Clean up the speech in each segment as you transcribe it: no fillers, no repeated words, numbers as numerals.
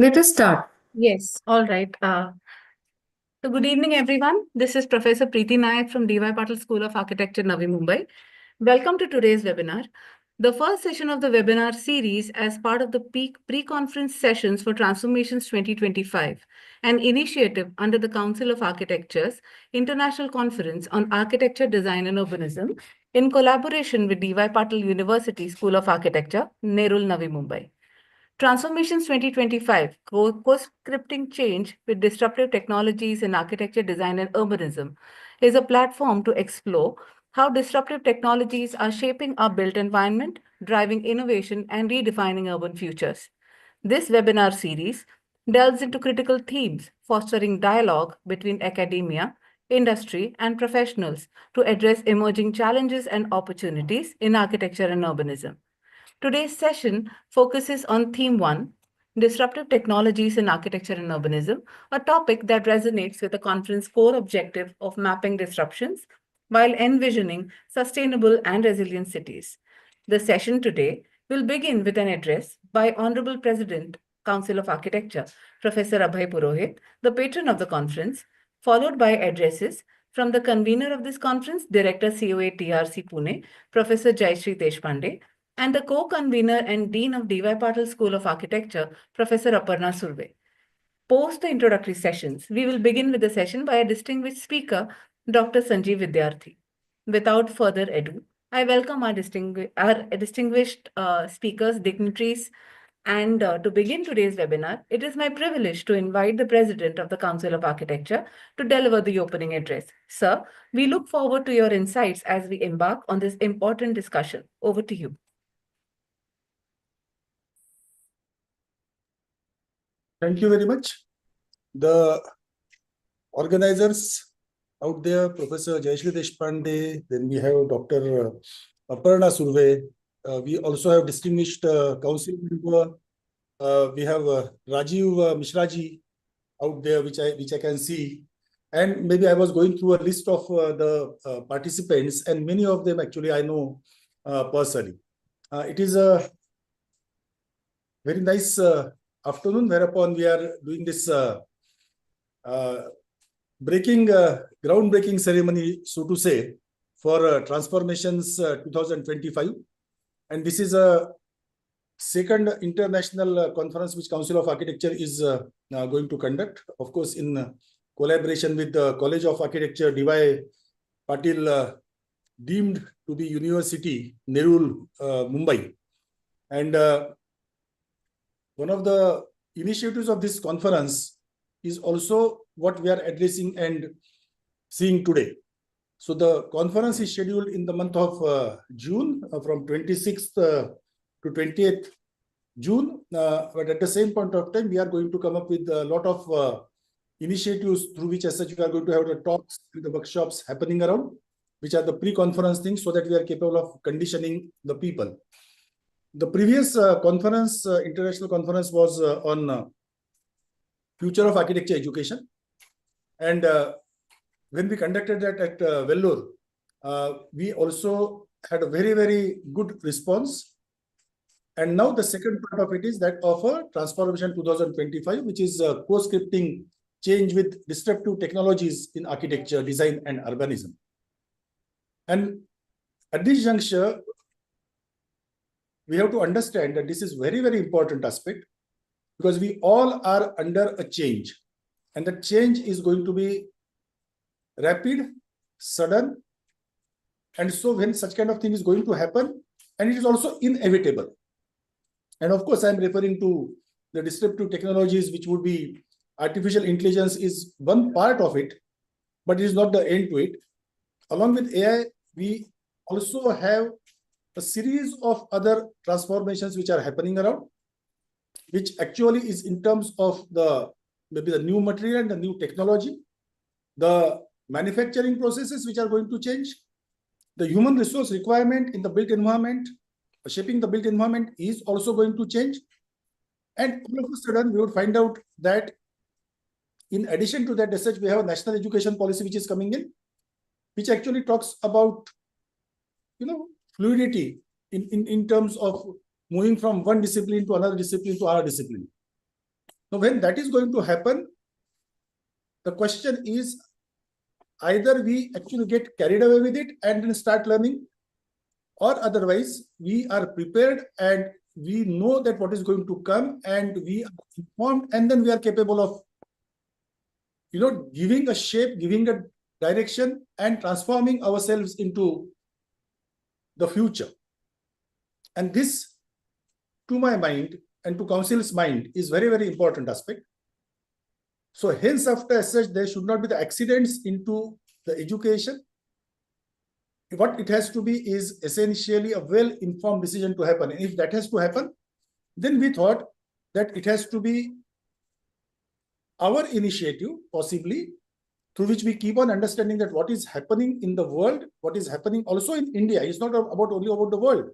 Let us start. Yes, all right. So good evening, everyone. This is Professor Preeti Nayak from DY Patil School of Architecture, Navi Mumbai. Welcome to today's webinar, the first session of the webinar series as part of the pre-conference sessions for Transformations 2025, an initiative under the Council of Architecture's International Conference on Architecture, Design and Urbanism in collaboration with DY Patil University School of Architecture, Nerul, Navi Mumbai. Transformations 2025, co-scripting change with disruptive technologies in architecture, design, and urbanism, is a platform to explore how disruptive technologies are shaping our built environment, driving innovation, and redefining urban futures. This webinar series delves into critical themes, fostering dialogue between academia, industry, and professionals to address emerging challenges and opportunities in architecture and urbanism. Today's session focuses on Theme 1, Disruptive Technologies in Architecture and Urbanism, a topic that resonates with the conference core objective of mapping disruptions while envisioning sustainable and resilient cities. The session today will begin with an address by Honorable President, Council of Architecture, Professor Abhay Purohit, the patron of the conference, followed by addresses from the convener of this conference, Director COA TRC Pune, Professor Jayashree Deshpande, and the co-convener and dean of DY Patil School of Architecture, Professor Aparna Surve. Post the introductory sessions, we will begin with the session by a distinguished speaker, Dr. Sanjeev Vidyarthi. Without further ado, I welcome our distinguished speakers, dignitaries, and to begin today's webinar, it is my privilege to invite the President of the Council of Architecture to deliver the opening address. Sir, we look forward to your insights as we embark on this important discussion. Over to you. Thank you very much. The organizers out there, Professor Jayashree Deshpande, then we have Dr. Aparna Surve. We also have distinguished council member. We have Rajiv Mishraji out there, which I can see. And maybe I was going through a list of the participants, and many of them actually I know personally. It is a very nice afternoon, whereupon we are doing this groundbreaking ceremony, so to say, for Transformations 2025. And this is a second international conference which Council of Architecture is going to conduct, of course, in collaboration with the College of Architecture, DY Patil, deemed to be University, Nerul, Mumbai. And one of the initiatives of this conference is also what we are addressing and seeing today. So the conference is scheduled in the month of June, from 26th to 28th June. But at the same point of time, we are going to come up with a lot of initiatives through which as such we are going to have the talks and the workshops happening around, which are the pre-conference things, so that we are capable of conditioning the people. The previous conference, international conference, was on future of architecture education. And when we conducted that at Vellore, we also had a very, very good response. And now the second part of it is that of Transformation 2025, which is co-scripting change with disruptive technologies in architecture, design, and urbanism. And at this juncture, we have to understand that this is very, very important aspect, because we all are under a change, and the change is going to be rapid, sudden. And so when such kind of thing is going to happen, and it is also inevitable. And of course, I'm referring to the disruptive technologies, which would be artificial intelligence is one part of it, but it is not the end to it. Along with AI, we also have a series of other transformations which are happening around, which actually is in terms of maybe the new material and the new technology, the manufacturing processes which are going to change, the human resource requirement in the built environment, shaping the built environment is also going to change. And all of a sudden, we would find out that in addition to that, as such, we have a national education policy which is coming in, which actually talks about, fluidity in terms of moving from one discipline to another discipline to our discipline. Now, when that is going to happen, the question is either we actually get carried away with it and then start learning, or otherwise we are prepared and we know that what is going to come and we are informed, and then we are capable of giving a shape, giving a direction, and transforming ourselves into the future. And this, to my mind and to council's mind, is very, very important aspect. So hence, after as such, there should not be the accidents into the education. What it has to be is essentially a well-informed decision to happen. And if that has to happen, then we thought that it has to be our initiative, possibly, through which we keep on understanding that what is happening in the world, what is happening also in India. It's not only about the world.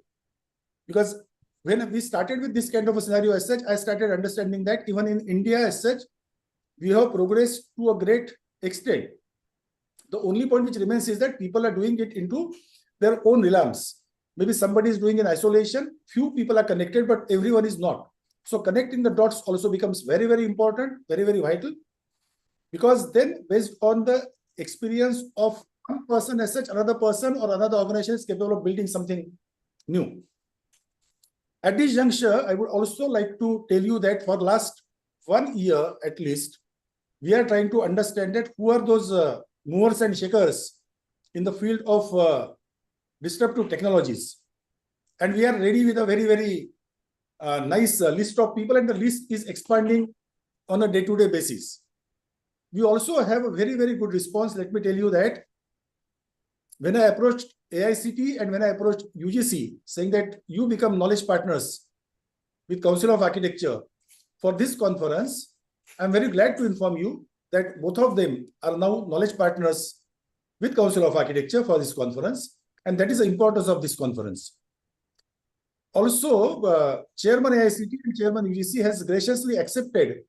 Because when we started with this kind of a scenario as such, I started understanding that even in India as such, we have progressed to a great extent. The only point which remains is that people are doing it into their own realms. Maybe somebody is doing in isolation, few people are connected, but everyone is not. So connecting the dots also becomes very, very important, very, very vital. Because then, based on the experience of one person as such, another person or another organization is capable of building something new. At this juncture, I would also like to tell you that for the last 1 year at least, we are trying to understand that who are those movers and shakers in the field of disruptive technologies. And we are ready with a very, very nice list of people, and the list is expanding on a day-to-day basis. We also have a very, very good response. Let me tell you that when I approached AICT and when I approached UGC, saying that you become knowledge partners with Council of Architecture for this conference, I'm very glad to inform you that both of them are now knowledge partners with Council of Architecture for this conference, and that is the importance of this conference. Also, Chairman AICT and Chairman UGC has graciously accepted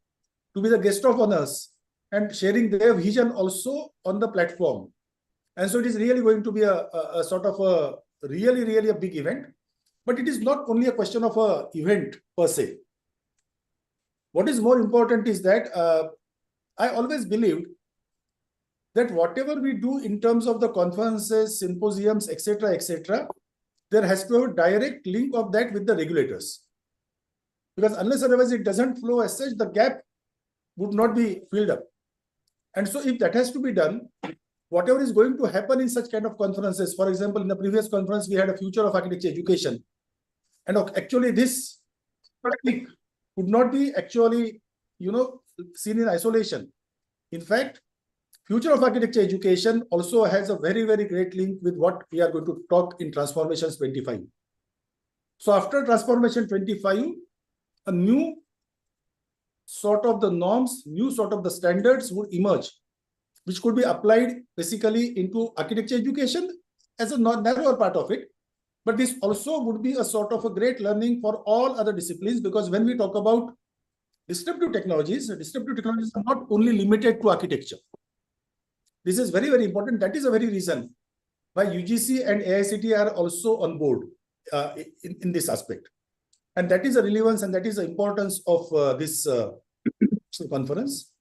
to be the guest of honors and sharing their vision also on the platform. And so it is really going to be a sort of a really, really a big event. But it is not only a question of an event per se. What is more important is that I always believed that whatever we do in terms of the conferences, symposiums, etc., there has to have a direct link of that with the regulators. Because unless otherwise it doesn't flow as such, the gap would not be filled up. And so if that has to be done, whatever is going to happen in such kind of conferences, for example, in the previous conference, we had a future of architecture education. And actually this topic would not be actually, seen in isolation. In fact, future of architecture education also has a very, very great link with what we are going to talk in Transformations 25. So after Transformation 25, a new sort of the norms, new sort of the standards would emerge, which could be applied basically into architecture education as a narrower part of it. But this also would be a sort of a great learning for all other disciplines, because when we talk about disruptive technologies are not only limited to architecture. This is very, very important. That is a very reason why UGC and AICT are also on board in this aspect. And that is the relevance and that is the importance of this conference.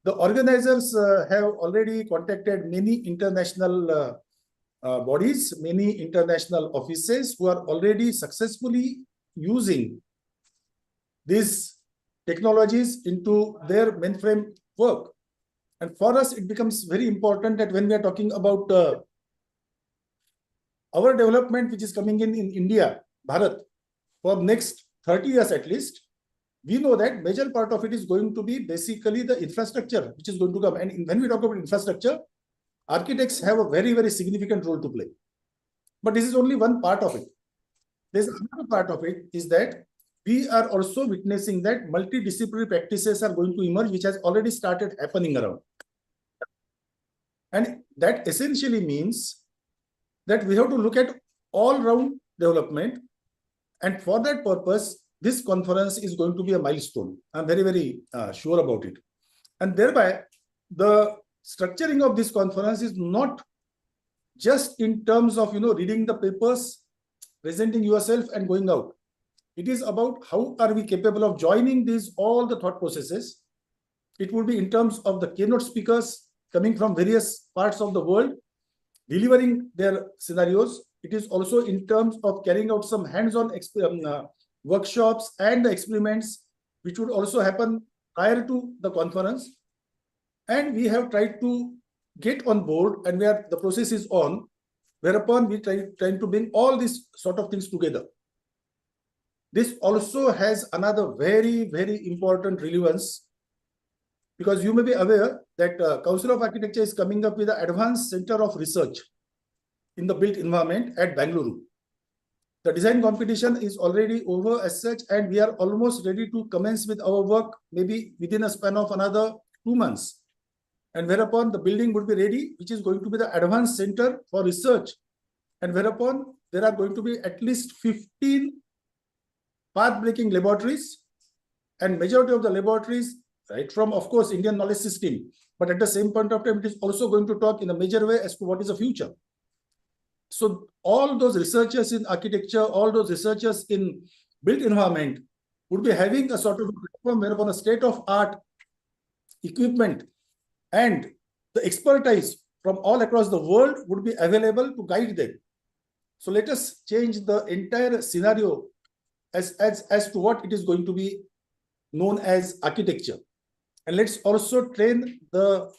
The organizers have already contacted many international bodies, many international offices who are already successfully using these technologies into their mainframe work. And for us, it becomes very important that when we are talking about our development, which is coming in India, Bharat, for next 30 years at least, we know that major part of it is going to be basically the infrastructure, which is going to come. And when we talk about infrastructure, architects have a very, very significant role to play. But this is only one part of it. There's another part of it is that we are also witnessing that multidisciplinary practices are going to emerge, which has already started happening around. And that essentially means that we have to look at all-round development. And for that purpose, this conference is going to be a milestone. I'm very, very sure about it. And thereby, the structuring of this conference is not just in terms of, reading the papers, presenting yourself and going out. It is about how are we capable of joining all the thought processes. It would be in terms of the keynote speakers coming from various parts of the world, delivering their scenarios. It is also in terms of carrying out some hands-on workshops and the experiments, which would also happen prior to the conference. And we have tried to get on board, and where the process is on, whereupon we trying to bring all these sort of things together. This also has another very, very important relevance, because you may be aware that Council of Architecture is coming up with an advanced center of research in the built environment at Bangalore. The design competition is already over as such, and we are almost ready to commence with our work, maybe within a span of another 2 months. And whereupon the building would be ready, which is going to be the advanced center for research. And whereupon there are going to be at least 15 path-breaking laboratories, and majority of the laboratories, right from, of course, Indian knowledge system, but at the same point of time, it is also going to talk in a major way as to what is the future. So all those researchers in architecture, all those researchers in built environment would be having a sort of platform whereupon a state-of-art equipment and the expertise from all across the world would be available to guide them. So let us change the entire scenario as to what it is going to be known as architecture. And let's also train the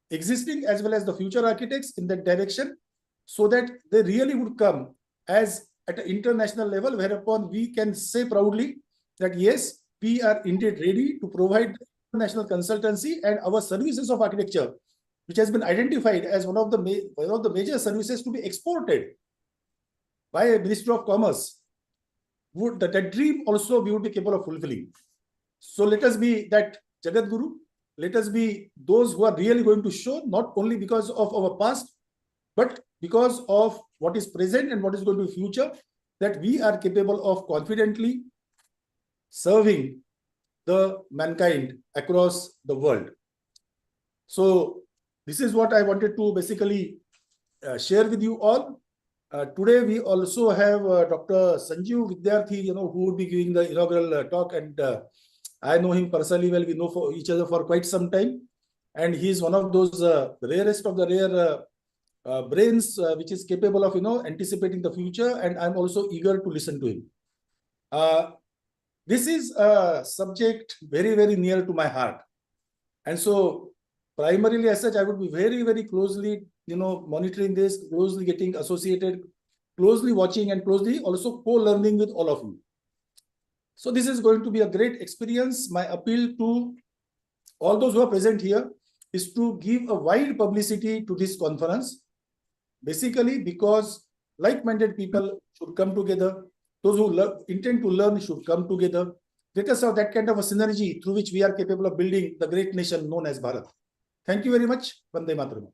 existing as well as the future architects in that direction, so that they really would come as at an international level, whereupon we can say proudly that yes, we are indeed ready to provide international consultancy, and our services of architecture, which has been identified as one of the major services to be exported by a Ministry of Commerce, would that dream also we would be capable of fulfilling. So let us be that Jagat Guru. Let us be those who are really going to show, not only because of our past, but because of what is present and what is going to be future, that we are capable of confidently serving the mankind across the world. So this is what I wanted to basically share with you all. Today we also have Dr. Sanjeev Vidyarthi, who would be giving the inaugural talk, and I know him personally well. We know for each other for quite some time, and he is one of those rarest of the rare brains which is capable of anticipating the future, and I'm also eager to listen to him. This is a subject very, very near to my heart, and so primarily as such, I would be very, very closely monitoring this, closely getting associated, closely watching, and closely also co-learning with all of you. So this is going to be a great experience. My appeal to all those who are present here is to give a wide publicity to this conference, basically because like-minded people should come together. Those who intend to learn should come together. Let us have that kind of a synergy through which we are capable of building the great nation known as Bharat. Thank you very much. Vande Mataram.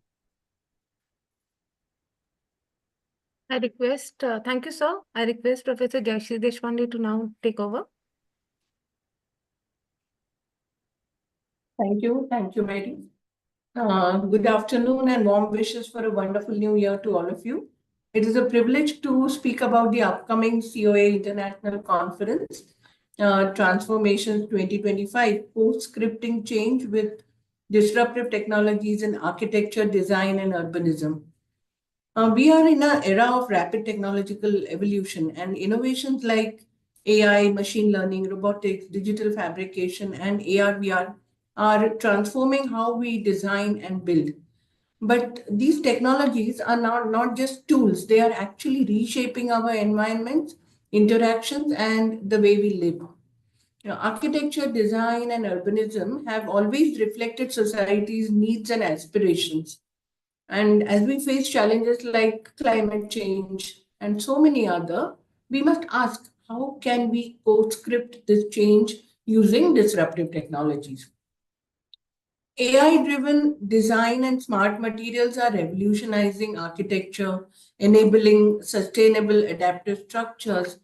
I request, thank you, sir. I request Professor Jayashree Deshpande to now take over. Thank you, Mary. Good afternoon and warm wishes for a wonderful new year to all of you. It is a privilege to speak about the upcoming COA International Conference, Transformations 2025, Post-Scripting Change with Disruptive Technologies in Architecture, Design and Urbanism. We are in an era of rapid technological evolution, and innovations like AI, machine learning, robotics, digital fabrication, and AR/VR are transforming how we design and build. But these technologies are not just tools, they are actually reshaping our environments, interactions, and the way we live. Architecture, design, and urbanism have always reflected society's needs and aspirations. And as we face challenges like climate change and so many other, we must ask, how can we co-script this change using disruptive technologies? AI-driven design and smart materials are revolutionizing architecture, enabling sustainable adaptive structures.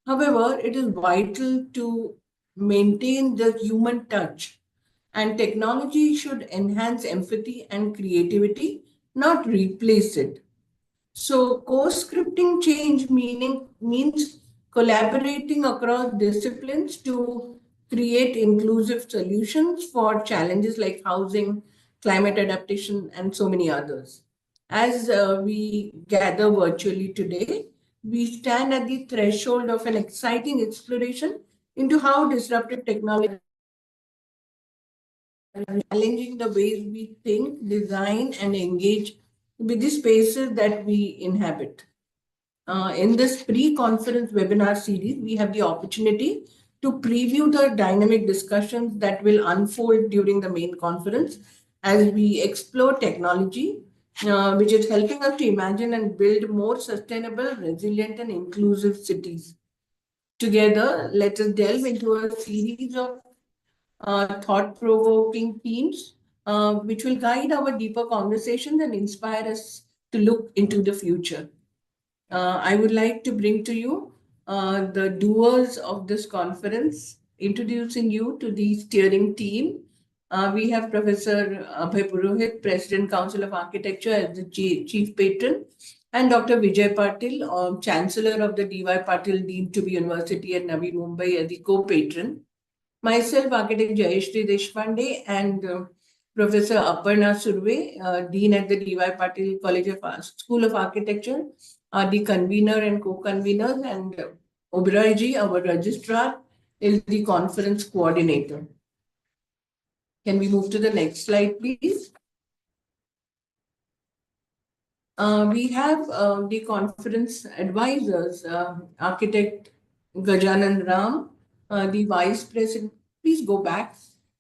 However, it is vital to maintain the human touch, and technology should enhance empathy and creativity, not replace it. So co-scripting change means collaborating across disciplines to create inclusive solutions for challenges like housing, climate adaptation, and so many others. As we gather virtually today, we stand at the threshold of an exciting exploration into how disruptive technology is challenging the ways we think, design, and engage with the spaces that we inhabit. In this pre-conference webinar series, we have the opportunity to preview the dynamic discussions that will unfold during the main conference as we explore technology, which is helping us to imagine and build more sustainable, resilient, and inclusive cities. Together, let us delve into a series of thought-provoking themes, which will guide our deeper conversations and inspire us to look into the future. I would like to bring to you the doers of this conference, introducing you to the steering team. We have Professor Abhay Purohit, President, Council of Architecture, as the Chief Patron, and Dr. Vijay Patil, Chancellor of the D.Y. Patil Deemed to be University at Navi Mumbai, as the co-patron. Myself, Architect Jayashree Deshpande, and Professor Aparna Surve, Dean at the D.Y. Patil College of School of Architecture, are the convener and co-conveners, and Oberoi ji, our registrar, is the conference coordinator. Can we move to the next slide, please? We have the conference advisors, Architect Gajanan Ram, the Vice President. Please go back.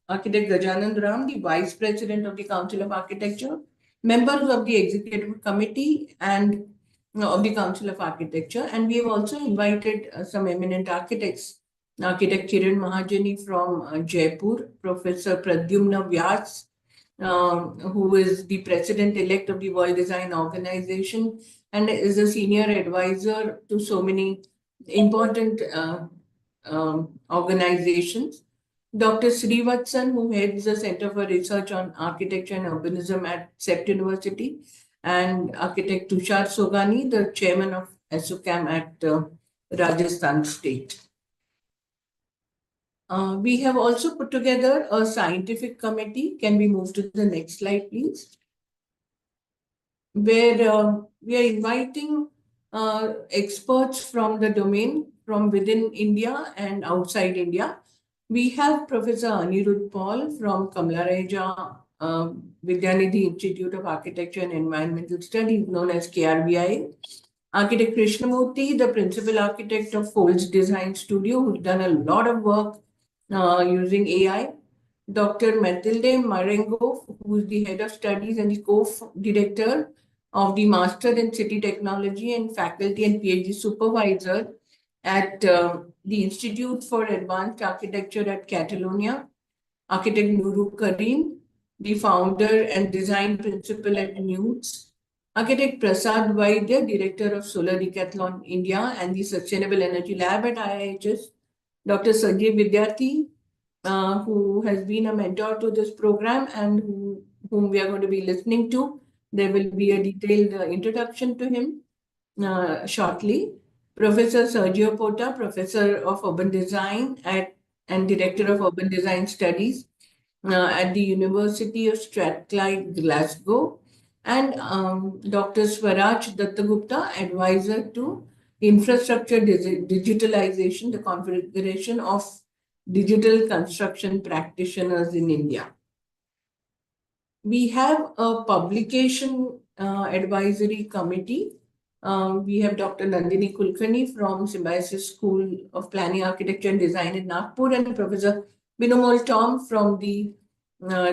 Architect Gajanan Ram, the Vice President of the Council of Architecture, members of the Executive Committee and of the Council of Architecture. And we have also invited some eminent architects, Architect Kiran Mahajani from Jaipur, Professor Pradyumna Vyas, who is the president-elect of the World Design Organization and is a senior advisor to so many important organizations. Dr. Srivatsan, who heads the Center for Research on Architecture and Urbanism at CEPT University, and Architect Tushar Sogani, the chairman of ASSOCHAM at Rajasthan State. We have also put together a scientific committee. Can we move to the next slide, please? Where we are inviting experts from the domain from within India and outside India. We have Professor Anirudh Paul from Kamla Vidyanidhi Institute of Architecture and Environmental Studies, known as KRVI. Architect Krishnamurthy, the principal architect of Folds Design Studio, who's done a lot of work using AI. Dr. Matilde Marengo, who is the head of studies and the co-director of the Master in City Technology and faculty and PhD supervisor at the Institute for Advanced Architecture at Catalonia. Architect Nuru Karim, the founder and design principal at NUTS. Architect Prasad Vaidya, director of Solar Decathlon India and the Sustainable Energy Lab at IIHS. Dr. Sanjay Vidyarthi, who has been a mentor to this program and whom we are going to be listening to. There will be a detailed introduction to him shortly. Professor Sergio Porta, Professor of Urban Design and Director of Urban Design Studies at the University of Strathclyde, Glasgow. And Dr. Swaraj Dattagupta, Advisor to Infrastructure Digitalization, the Confederation of Digital Construction Practitioners in India. We have a publication advisory committee. We have Dr. Nandini Kulkarni from Symbiosis School of Planning, Architecture and Design in Nagpur, and Professor Binomol Tom from the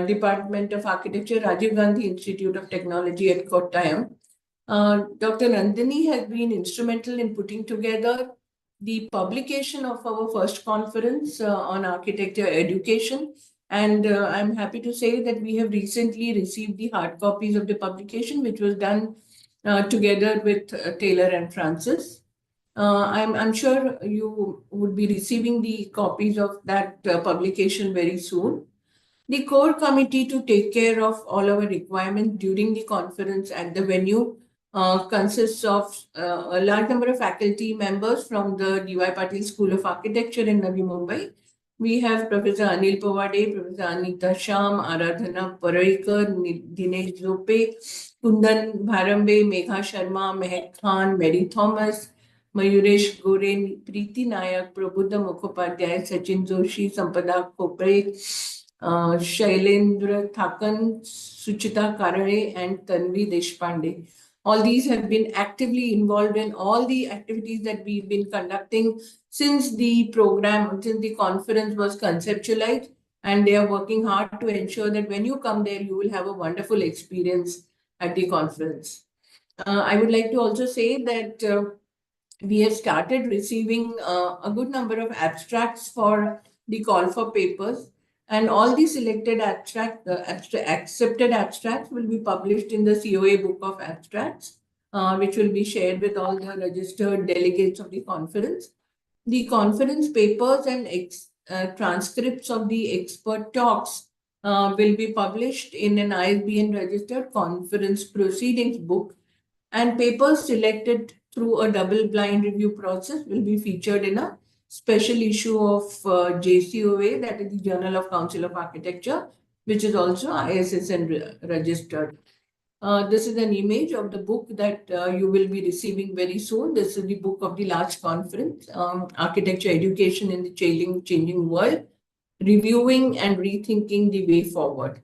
Department of Architecture, Rajiv Gandhi Institute of Technology at Kottayam. Dr. Nandini has been instrumental in putting together the publication of our first conference on architecture education. And I'm happy to say that we have recently received the hard copies of the publication, which was done together with Taylor and Francis. I'm sure you would be receiving the copies of that publication very soon. The core committee to take care of all our requirements during the conference at the venue consists of a large number of faculty members from the D.Y. Patil School of Architecture in Navi Mumbai. We have Professor Anil Pawade, Professor Anita Sham, Aradhana Paraikar, Dinesh Zope, Kundan Bharambe, Megha Sharma, Mehak Khan, Mary Thomas, Mayuresh Gore, Preeti Nayak, Prabhuda Mukhopadhyay, Sachin Joshi, Sampada Kopre, Shailendra Thakan, Suchita Karare, and Tanvi Deshpande. All these have been actively involved in all the activities that we've been conducting since the program, since the conference was conceptualized, and they are working hard to ensure that when you come there, you will have a wonderful experience at the conference. I would like to also say that we have started receiving a good number of abstracts for the call for papers, and all the selected accepted abstracts will be published in the COA book of abstracts, which will be shared with all the registered delegates of the conference. The conference papers and transcripts of the expert talks will be published in an ISBN registered conference proceedings book, and papers selected through a double-blind review process will be featured in a special issue of JCOA, that is the Journal of Council of Architecture, which is also ISSN registered. This is an image of the book that you will be receiving very soon. This is the book of the large conference, Architecture Education in the Changing World, Reviewing and Rethinking the Way Forward.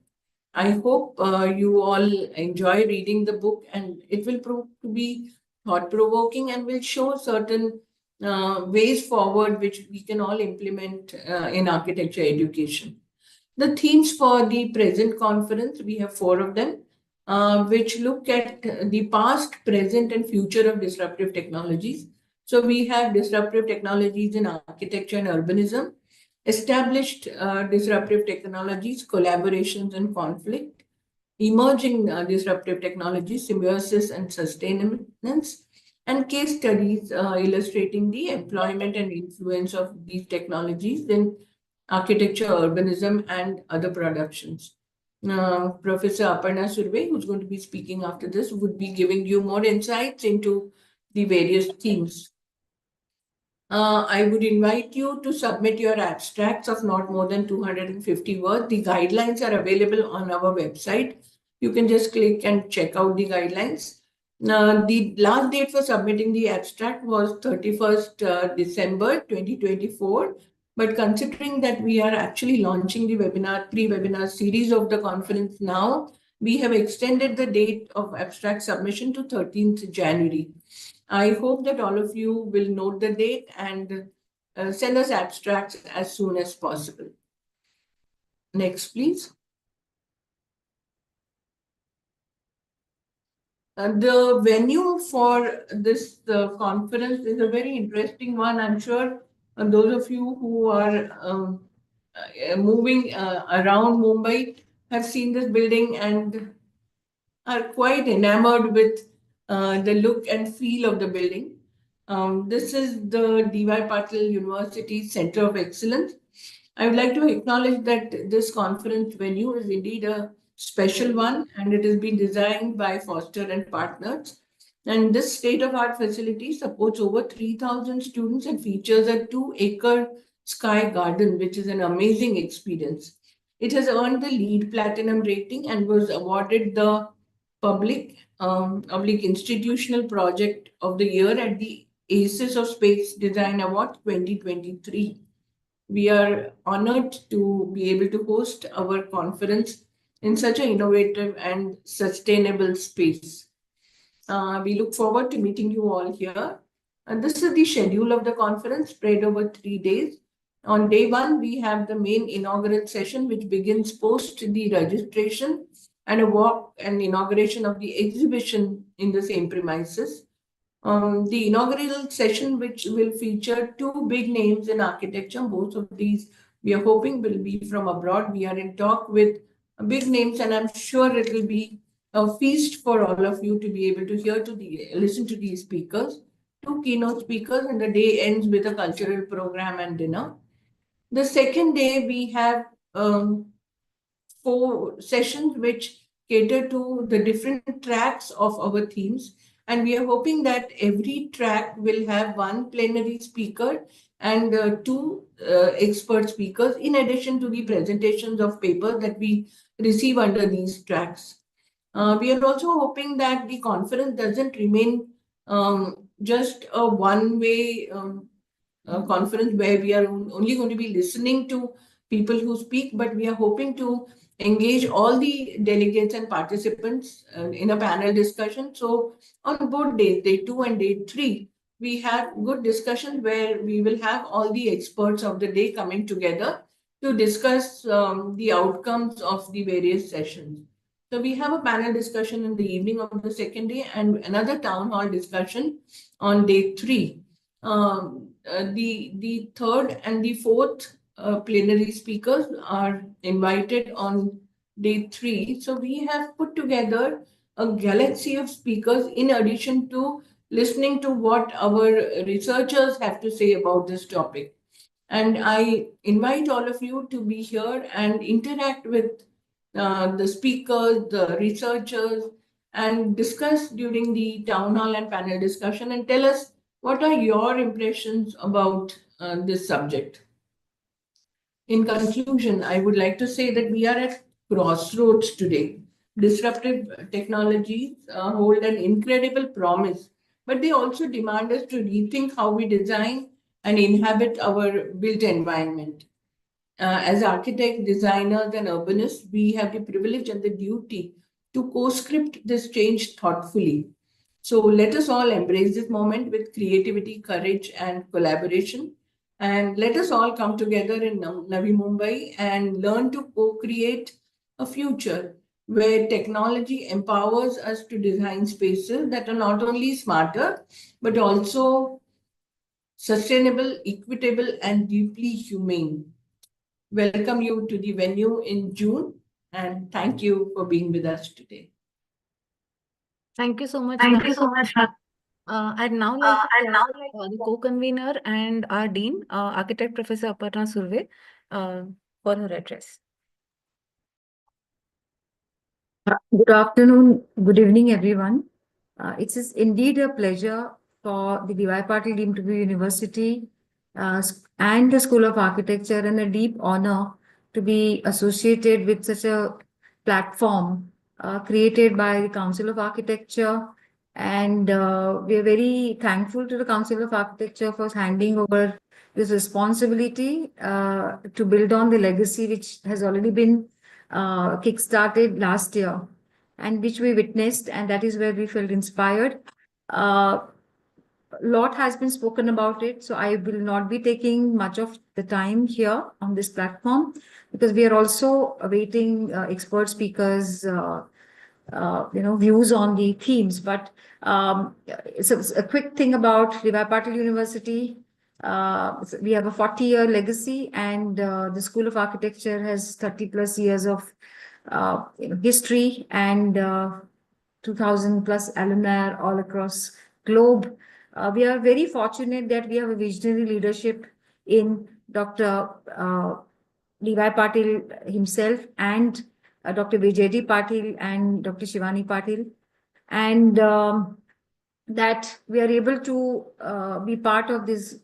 I hope you all enjoy reading the book, and it will prove to be thought-provoking and will show certain ways forward which we can all implement in architecture education. The themes for the present conference, we have 4 of them, which look at the past, present, and future of disruptive technologies. So we have disruptive technologies in architecture and urbanism, established disruptive technologies, collaborations and conflict, emerging disruptive technologies, symbiosis and sustenance, and case studies illustrating the employment and influence of these technologies in architecture, urbanism, and other productions. Professor Aparna Surve, who's going to be speaking after this, would be giving you more insights into the various themes. I would invite you to submit your abstracts of not more than 250 words. The guidelines are available on our website. You can just click and check out the guidelines. The last date for submitting the abstract was 31st December 2024. But considering that we are actually launching the pre-webinar series of the conference now, we have extended the date of abstract submission to 13th January. I hope that all of you will note the date and send us abstracts as soon as possible. Next, please. The venue for this conference is a very interesting one. I'm sure those of you who are moving around Mumbai have seen this building and are quite enamored with the look and feel of the building. This is the D.Y. Patil University Center of Excellence. I would like to acknowledge that this conference venue is indeed a special one, and it has been designed by Foster and Partners. And this state-of-art facility supports over 3,000 students and features a 2-acre sky garden, which is an amazing experience. It has earned the LEED Platinum rating and was awarded the Public Institutional Project of the Year at the ACES of Space Design Award 2023. We are honored to be able to host our conference in such an innovative and sustainable space. We look forward to meeting you all here. And this is the schedule of the conference spread over 3 days. On day 1, we have the main inaugural session, which begins post the registration and a walk and inauguration of the exhibition in the same premises. The inaugural session, which will feature 2 big names in architecture. Both of these we are hoping will be from abroad. We are in talk with big names, and I'm sure it will be a feast for all of you to be able to listen to these speakers. 2 keynote speakers, and the day ends with a cultural program and dinner. The second day we have 4 sessions which cater to the different tracks of our themes. And we are hoping that every track will have one plenary speaker and two expert speakers, in addition to the presentations of papers that we receive under these tracks. We are also hoping that the conference doesn't remain just a one-way conference where we are only going to be listening to people who speak, but we are hoping to engage all the delegates and participants in a panel discussion. So on both days, day 2 and day 3, we have good discussions where we will have all the experts of the day coming together to discuss the outcomes of the various sessions. So we have a panel discussion in the evening of the second day and another town hall discussion on day 3. The third and the fourth plenary speakers are invited on day 3. So we have put together a galaxy of speakers in addition to listening to what our researchers have to say about this topic. And I invite all of you to be here and interact with the speakers, the researchers, and discuss during the town hall and panel discussion and tell us what are your impressions about this subject. In conclusion, I would like to say that we are at crossroads today. Disruptive technologies hold an incredible promise, but they also demand us to rethink how we design and inhabit our built environment. As architects, designers, and urbanists, we have the privilege and the duty to co-script this change thoughtfully. So let us all embrace this moment with creativity, courage, and collaboration. And let us all come together in Navi Mumbai and learn to co-create a future where technology empowers us to design spaces that are not only smarter, but also sustainable, equitable, and deeply humane. Welcome you to the venue in June, and thank you for being with us today. Thank you so much. Thank you so much. I'd now like to call the co-convener and our dean, architect Professor Aparna Surve, for her address. Good afternoon, good evening, everyone. It is indeed a pleasure for the D.Y. Patil Deemed to be University and the School of Architecture, and a deep honor to be associated with such a platform created by the Council of Architecture. And we are very thankful to the Council of Architecture for handing over this responsibility to build on the legacy which has already been kick-started last year and which we witnessed, and that is where we felt inspired. A lot has been spoken about it, so I will not be taking much of the time here on this platform because we are also awaiting expert speakers views on the themes. But so a quick thing about D.Y. Patil University. We have a 40-year legacy, and the School of Architecture has 30 plus years of history and 2000 plus alumni all across globe. We are very fortunate that we have a visionary leadership in Dr. D.Y. Patil himself and Dr. Vijay Patil and Dr. Shivani Patil, and that we are able to be part of this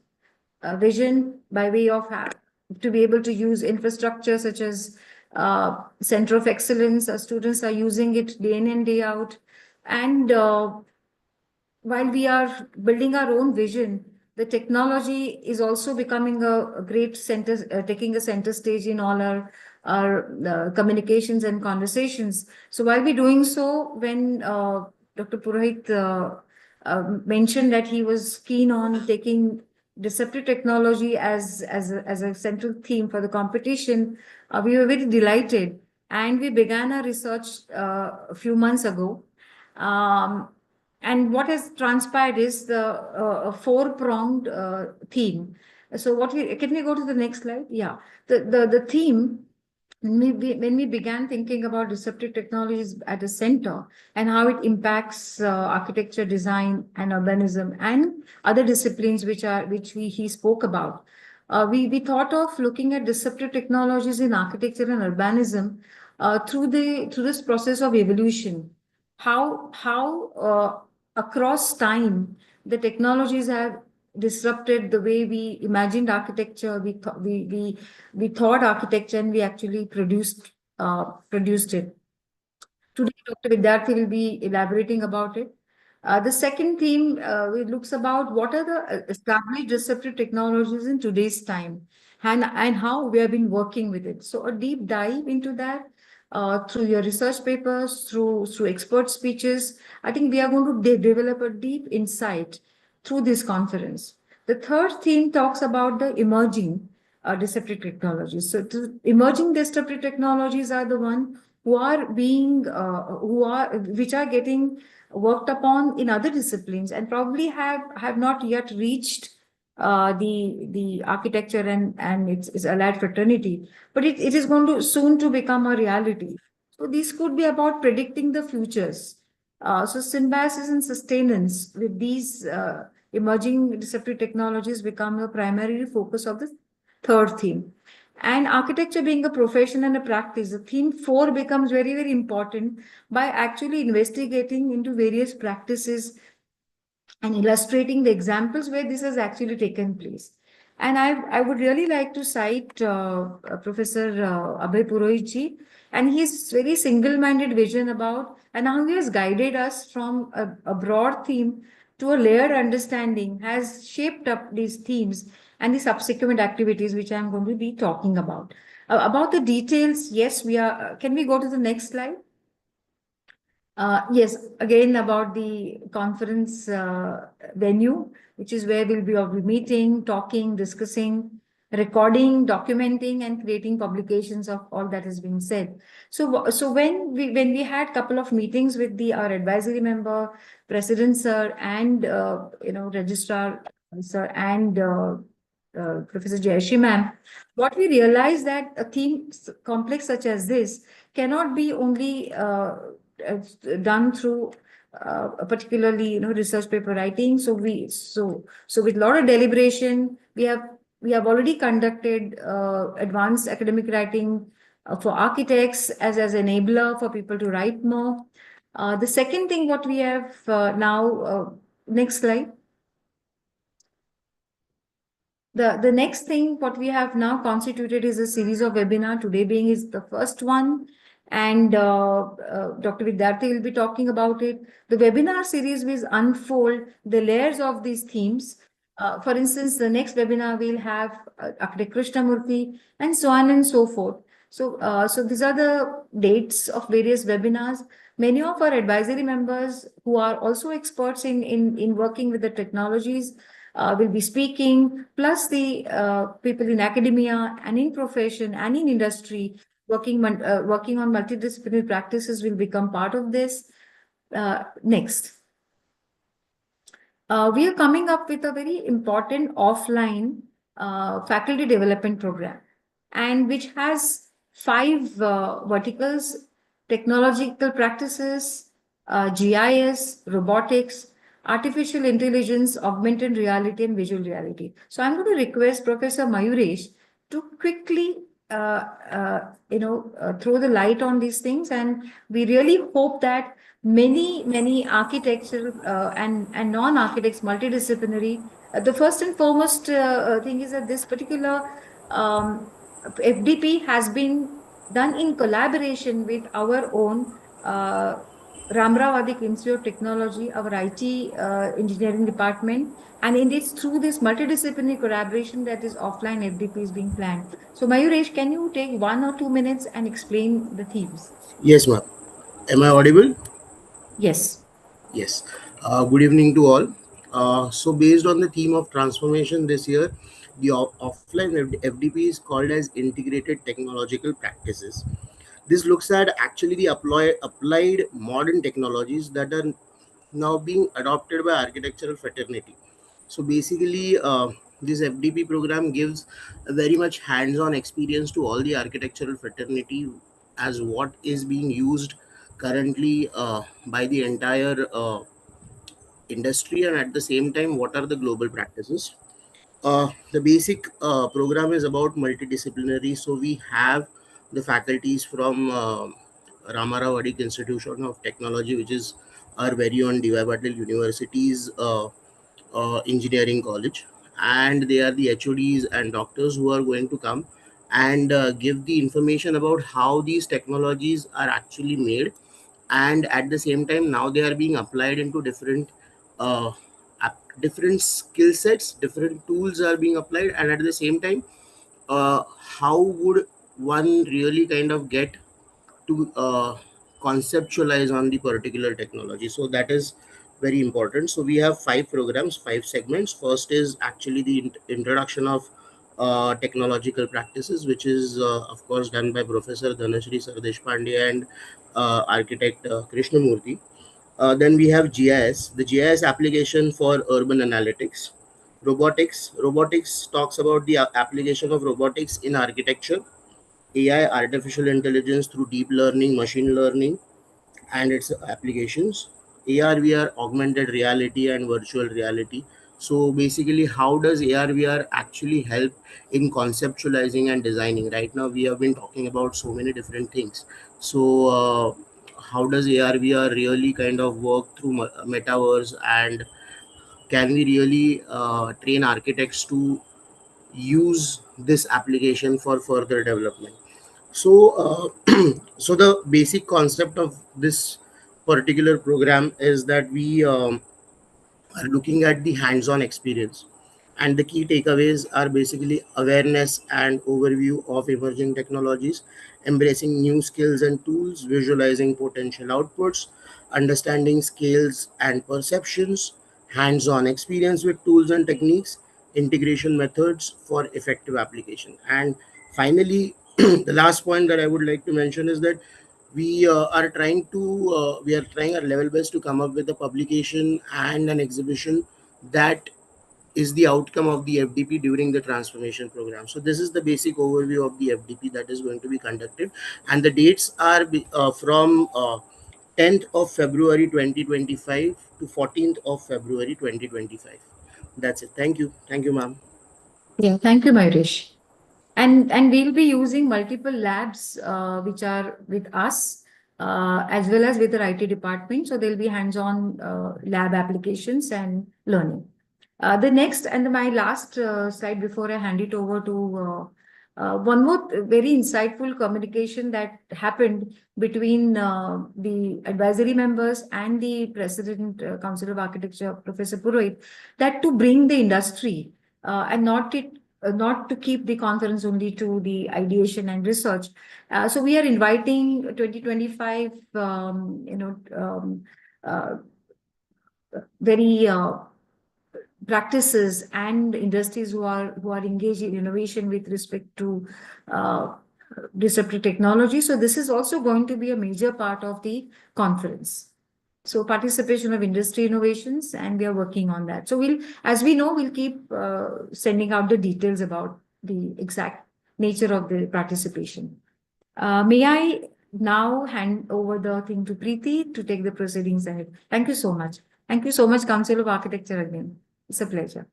vision by way of to be able to use infrastructure such as Center of Excellence. Our students are using it day in and day out. And while we are building our own vision, the technology is also becoming a great center, taking a center stage in all our communications and conversations. So while we're doing so, when Dr. Purohit mentioned that he was keen on taking disruptive technology as a central theme for the competition, we were very delighted, and we began our research a few months ago. And what has transpired is a four-pronged theme. So can we go to the next slide? Yeah, the theme. When we began thinking about disruptive technologies at the center and how it impacts architecture, design, and urbanism, and other disciplines which he spoke about, we thought of looking at disruptive technologies in architecture and urbanism through this process of evolution. How across time, the technologies have disrupted the way we imagined architecture. We thought architecture, and we actually produced it. Today, Dr. Vidyarthi will be elaborating about it. The second theme looks about what are the established disruptive technologies in today's time, and how we have been working with it. So a deep dive into that through your research papers, through expert speeches. I think we are going to develop a deep insight through this conference. The third theme talks about the emerging disruptive technologies. So emerging disruptive technologies are the one who are being which are getting worked upon in other disciplines and probably have not yet reached the architecture and its allied fraternity, but it is going to soon to become a reality. So these could be about predicting the futures. So symbiosis and sustenance with these emerging disruptive technologies become the primary focus of the third theme. And architecture being a profession and a practice, the theme 4 becomes very, very important by actually investigating into various practices and illustrating the examples where this has actually taken place. And I would really like to cite Professor Abhay Purohitji and his very single-minded vision about and how he has guided us from a broad theme to a layered understanding, has shaped up these themes and the subsequent activities which I'm going to be talking about. About the details, yes, we are. Can we go to the next slide? Yes, again about the conference venue, which is where we'll be meeting, talking, discussing, recording, documenting, and creating publications of all that has been said. So when we had couple of meetings with our advisory member, President Sir, and Registrar Sir, and Professor Jayashi ma'am, what we realized that a theme complex such as this cannot be only done through particularly research paper writing. So with a lot of deliberation, we have already conducted advanced academic writing for architects as enabler for people to write more. The second thing what we have now, next slide. The next thing what we have now constituted is a series of webinar, today being is the first one. And Dr. Vidyarthi will be talking about it. The webinar series will unfold the layers of these themes. For instance, the next webinar will have Architect Krishnamurthy and so on and so forth. So these are the dates of various webinars. Many of our advisory members who are also experts in working with the technologies will be speaking, plus the people in academia and in profession and in industry working on multidisciplinary practices will become part of this. Next. We are coming up with a very important offline faculty development program, and which has 5 verticals: technological practices, GIS, robotics, artificial intelligence, augmented reality, and visual reality. So I'm going to request Professor Mayuresh to quickly throw the light on these things, and we really hope that many architectural and non-architects, multidisciplinary. The first and foremost thing is that this particular FDP has been done in collaboration with our own Ramravadik Institute of Technology, our IT engineering department, and it's through this multidisciplinary collaboration that this offline FDP is being planned. So Mayuresh, can you take 1 or 2 minutes and explain the themes? Yes, ma'am. Am I audible? Yes. Yes. Good evening to all. So based on the theme of transformation this year, the offline FDP is called as integrated technological practices. This looks at actually the applied modern technologies that are now being adopted by architectural fraternity. So basically, this FDP program gives a very much hands-on experience to all the architectural fraternity as what is being used currently by the entire industry, and at the same time what are the global practices. The basic program is about multidisciplinary, so we have the faculties from Ramarao Vadik Institution of Technology, which is our very own DY Patil University's engineering college, and they are the HODs and doctors who are going to come and give the information about how these technologies are actually made, and at the same time now they are being applied into uh, different skill sets, different tools are being applied, and at the same time how would one really kind of get to conceptualize on the particular technology. So that is very important. So we have 5 programs, 5 segments. First is actually the introduction of technological practices, which is of course done by Professor Dhanashri Sardeshpande and architect Krishnamurthy. Then we have GIS, the GIS application for urban analytics. Robotics talks about the application of robotics in architecture. AI, artificial intelligence through deep learning, machine learning, and its applications. AR, VR, augmented reality, and virtual reality. So basically, how does AR, VR actually help in conceptualizing and designing? Right now, we have been talking about so many different things. So, how does AR, VR really kind of work through metaverse, and can we really train architects to use this application for further development? So, so the basic concept of this particular program is that we are looking at the hands-on experience, and the key takeaways are basically awareness and overview of emerging technologies, embracing new skills and tools, visualizing potential outputs, understanding scales and perceptions, hands-on experience with tools and techniques, integration methods for effective application. And finally, the last point that I would like to mention is that we are trying our level best to come up with a publication and an exhibition that is the outcome of the FDP during the transformation program. So this is the basic overview of the FDP that is going to be conducted, and the dates are from 10th of February 2025 to 14th of February 2025. That's it. Thank you, ma'am. Yeah, thank you, Mayuresh. And we'll be using multiple labs which are with us as well as with the IT department. So there'll be hands-on lab applications and learning. The next and my last slide before I hand it over to one more very insightful communication that happened between the advisory members and the President Council of Architecture, Professor Purohit, that to bring the industry and not to keep the conference only to the ideation and research. So we are inviting 2025, uh, very practices and industries who are engaged in innovation with respect to uh, disruptive technology. So this is also going to be a major part of the conference. So participation of industry innovations, and we are working on that. So as we know, we'll keep sending out the details about the exact nature of the participation. May I now hand over the thing to Preeti to take the proceedings ahead. Thank you so much. Thank you so much, Council of Architecture again. It's a pleasure.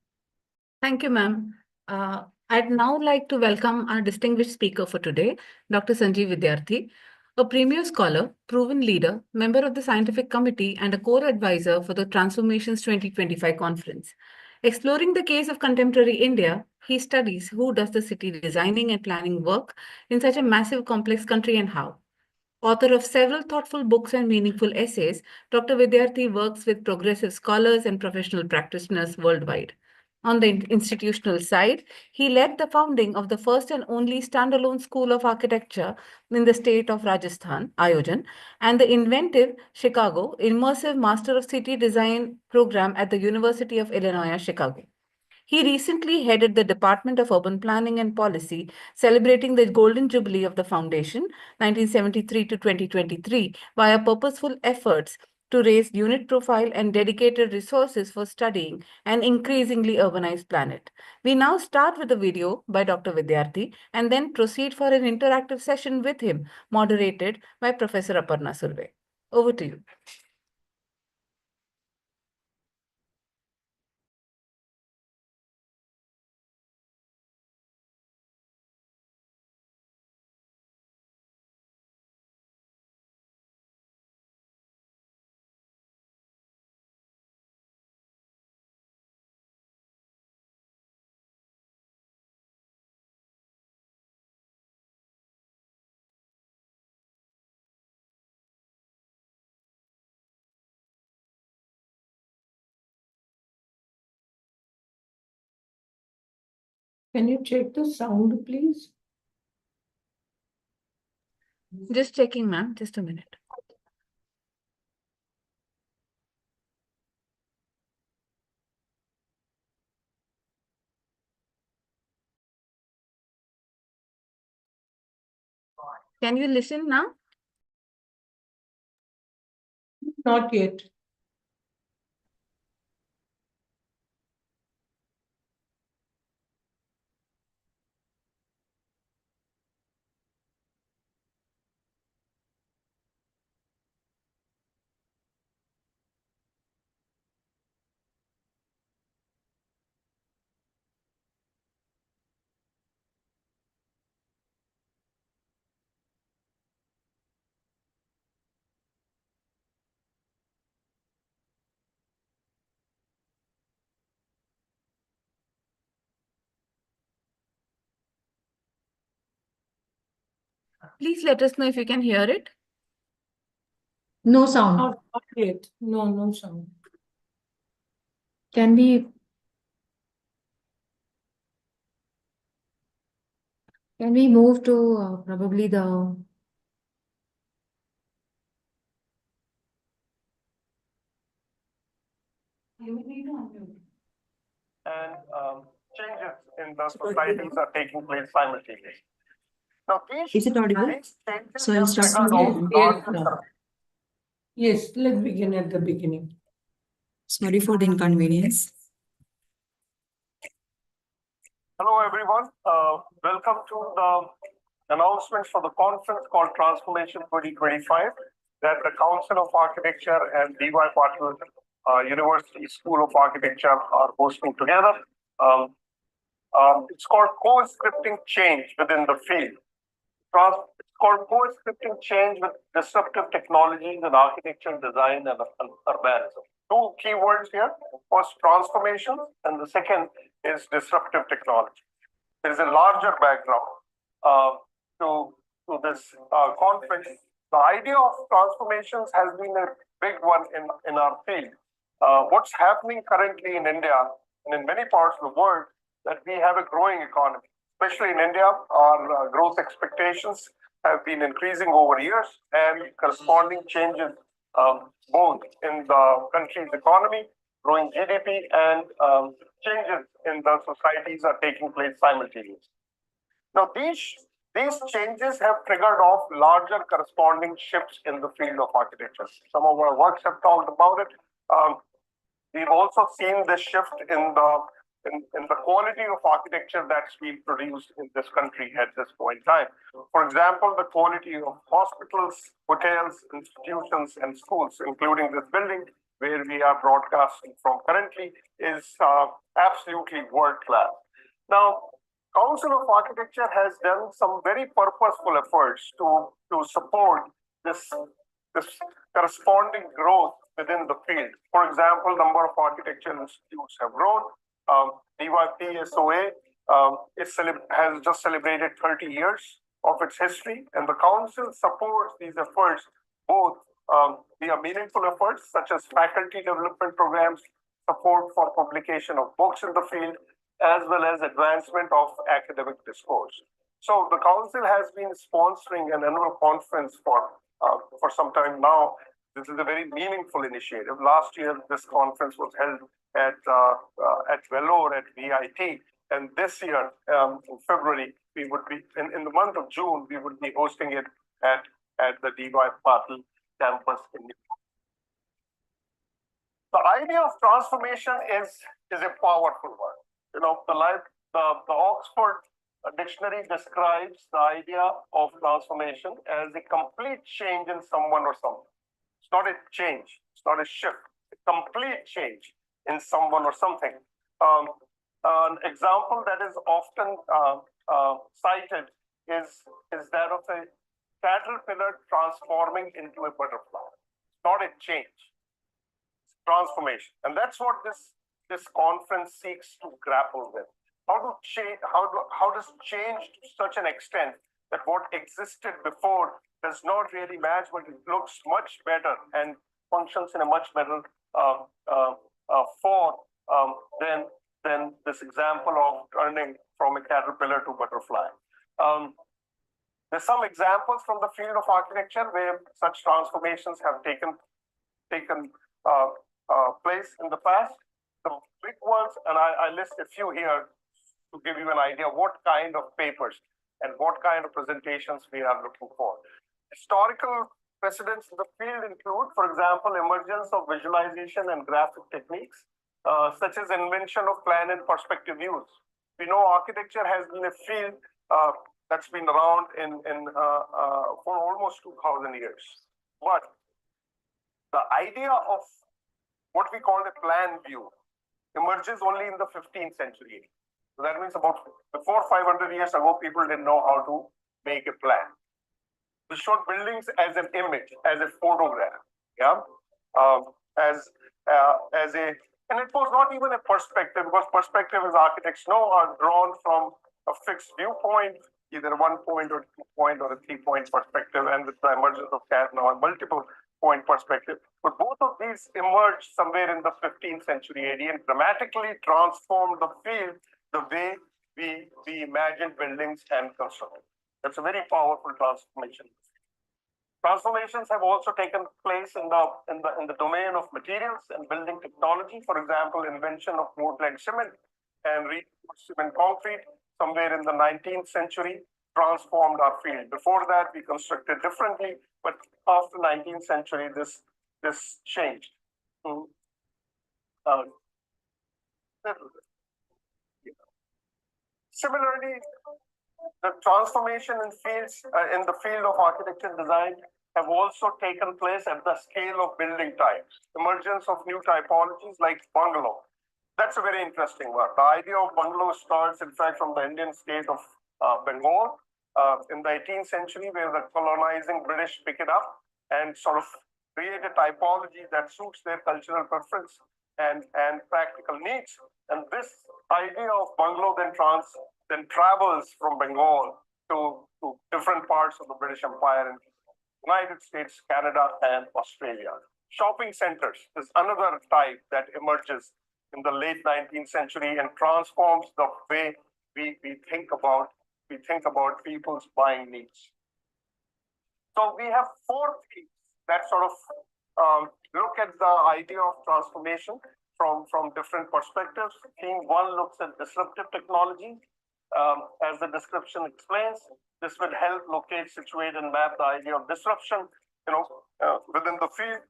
Thank you, ma'am. I'd now like to welcome our distinguished speaker for today, Dr. Sanjeev Vidyarthi, a premier scholar, proven leader, member of the scientific committee, and a core advisor for the Transformations 2025 conference. Exploring the case of contemporary India, he studies who does the city designing and planning work in such a massive, complex country and how. Author of several thoughtful books and meaningful essays, Dr. Vidyarthi works with progressive scholars and professional practitioners worldwide. On the institutional side, he led the founding of the first and only standalone school of architecture in the state of Rajasthan, Ayojan, and the inventive Chicago Immersive Master of City Design program at the University of Illinois, Chicago. He recently headed the Department of Urban Planning and Policy, celebrating the Golden Jubilee of the Foundation, 1973 to 2023, via purposeful efforts to raise unit profile and dedicated resources for studying an increasingly urbanized planet. We now start with a video by Dr. Vidyarthi and then proceed for an interactive session with him, moderated by Professor Aparna Surve. Over to you. Can you check the sound, please? Just checking, ma'am. Just a minute. Can you listen now? Not yet. Please let us know if you can hear it. No sound. Not yet. No, no sound. Can we move to probably the and changes in the societies are taking place simultaneously. Now, Is it audible? these changes So I'll have start triggered from off here. large Yes, no. Yes, let's begin at the beginning. Sorry for the inconvenience. Hello, everyone. Welcome to the announcements for the conference called Transformation 2025 that the Council of Architecture and DY Patil University School of Architecture are hosting together. It's called co-scripting change within the field. It's called co-scripting change with disruptive technologies in architecture, design, and urbanism. Two keywords here. First, transformation, and the second is disruptive technology. There is a larger background to this conference. The idea of transformations has been a big one in our field. What's happening currently in India and in many parts of the world, that we have a growing economy. Especially in India, our growth expectations have been increasing over years, and corresponding changes both in the country's economy, growing GDP, and changes in the societies are taking place simultaneously. Now, these changes have triggered off larger corresponding shifts in the field of architecture. Some of our works have talked about it. We've also seen this shift in the quality of architecture that's being produced in this country at this point in time. For example, the quality of hospitals, hotels, institutions, and schools, including this building where we are broadcasting from currently, is absolutely world-class. Now, Council of Architecture has done some very purposeful efforts to support this corresponding growth within the field. For example, number of architectural institutes have grown. DYP COA has just celebrated 30 years of its history, and the council supports these efforts both via meaningful efforts such as faculty development programs, support for publication of books in the field, as well as advancement of academic discourse. So the council has been sponsoring an annual conference for some time now. This is a very meaningful initiative. Last year, this conference was held at Vellore at VIT, and this year, in February, we would be in the month of June, we would be hosting it at the DY Patil campus in New York. The idea of transformation is a powerful one. You know, the Oxford Dictionary describes the idea of transformation as a complete change in someone or something. It's not a change, it's not a shift, a complete change in someone or something. An example that is often cited is that of a caterpillar transforming into a butterfly. It's not a change, it's transformation. And that's what this conference seeks to grapple with. How does change to such an extent that what existed before does not really match, but it looks much better and functions in a much better form than this example of turning from a caterpillar to butterfly. There's some examples from the field of architecture where such transformations have taken place in the past. The big ones, and I list a few here to give you an idea what kind of papers and what kind of presentations we are looking for. Historical precedents in the field include, for example, emergence of visualization and graphic techniques, such as invention of plan and perspective views. We know architecture has been a field that's been around for almost 2,000 years. But the idea of what we call a plan view emerges only in the 15th century. So that means about before 500 years ago, people didn't know how to make a plan. We showed buildings as an image, as a photograph, yeah, and it was not even a perspective, because perspective, as architects know, are drawn from a fixed viewpoint, either 1 point or 2 point or a 3 point perspective, and with the emergence of CAD now, a multiple point perspective. But both of these emerged somewhere in the 15th century AD and dramatically transformed the field, the way we imagine buildings and construction. That's a very powerful transformation. Transformations have also taken place in the domain of materials and building technology. For example, invention of Portland cement and reinforced cement concrete somewhere in the 19th century transformed our field. Before that, we constructed differently, but after 19th century, this changed. Similarly, the transformation in the field of architecture and design have also taken place at the scale of building types. Emergence of new typologies like bungalow. That's a very interesting one. The idea of bungalow starts, in fact, from the Indian state of Bengal in the 18th century, where the colonizing British pick it up and sort of create a typology that suits their cultural preference and practical needs. And this idea of bungalow then travels from Bengal to different parts of the British Empire in United States, Canada, and Australia. Shopping centers is another type that emerges in the late 19th century and transforms the way we think about people's buying needs. So we have 4 themes that sort of look at the idea of transformation from different perspectives. Theme 1 looks at disruptive technology. As the description explains, this will help locate, situate, and map the idea of disruption, within the field,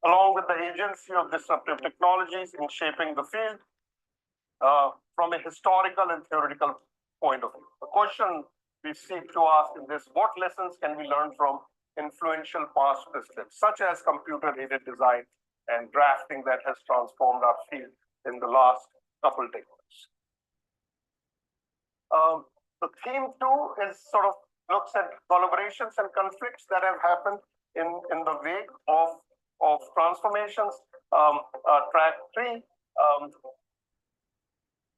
along with the agency of disruptive technologies in shaping the field from a historical and theoretical point of view. The question we seek to ask in this: what lessons can we learn from influential past precedents, such as computer-aided design and drafting that has transformed our field in the last couple decades? The theme 2 is sort of looks at collaborations and conflicts that have happened in the wake of transformations. Track 3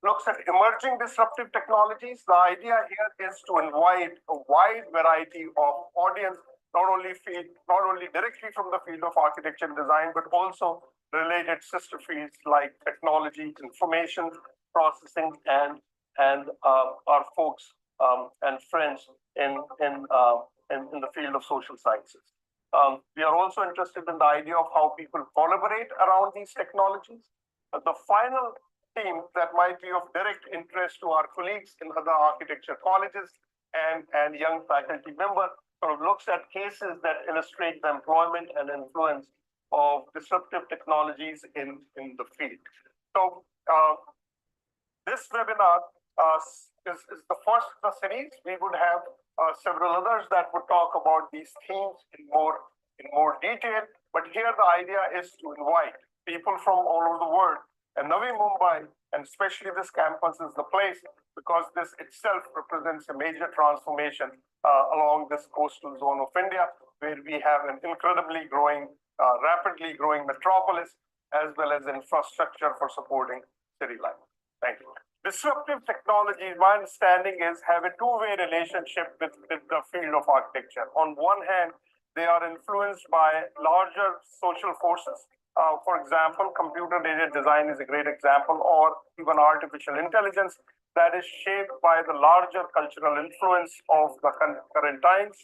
looks at emerging disruptive technologies. The idea here is to invite a wide variety of audience, not only directly from the field of architecture and design, but also related sister fields like technology, information processing, and our folks and friends in the field of social sciences. We are also interested in the idea of how people collaborate around these technologies. The final theme that might be of direct interest to our colleagues in other architecture colleges and young faculty members sort of looks at cases that illustrate the employment and influence of disruptive technologies in the field. So this webinar is the first of the series. We would have several others that would talk about these themes in more detail. But here the idea is to invite people from all over the world. And Navi Mumbai, and especially this campus, is the place, because this itself represents a major transformation along this coastal zone of India, where we have an incredibly rapidly growing metropolis, as well as infrastructure for supporting city life. Thank you. Disruptive technologies, my understanding is, have a two-way relationship with the field of architecture. On one hand, they are influenced by larger social forces. For example, computer-aided design is a great example, or even artificial intelligence. that is shaped by the larger cultural influence of the current times,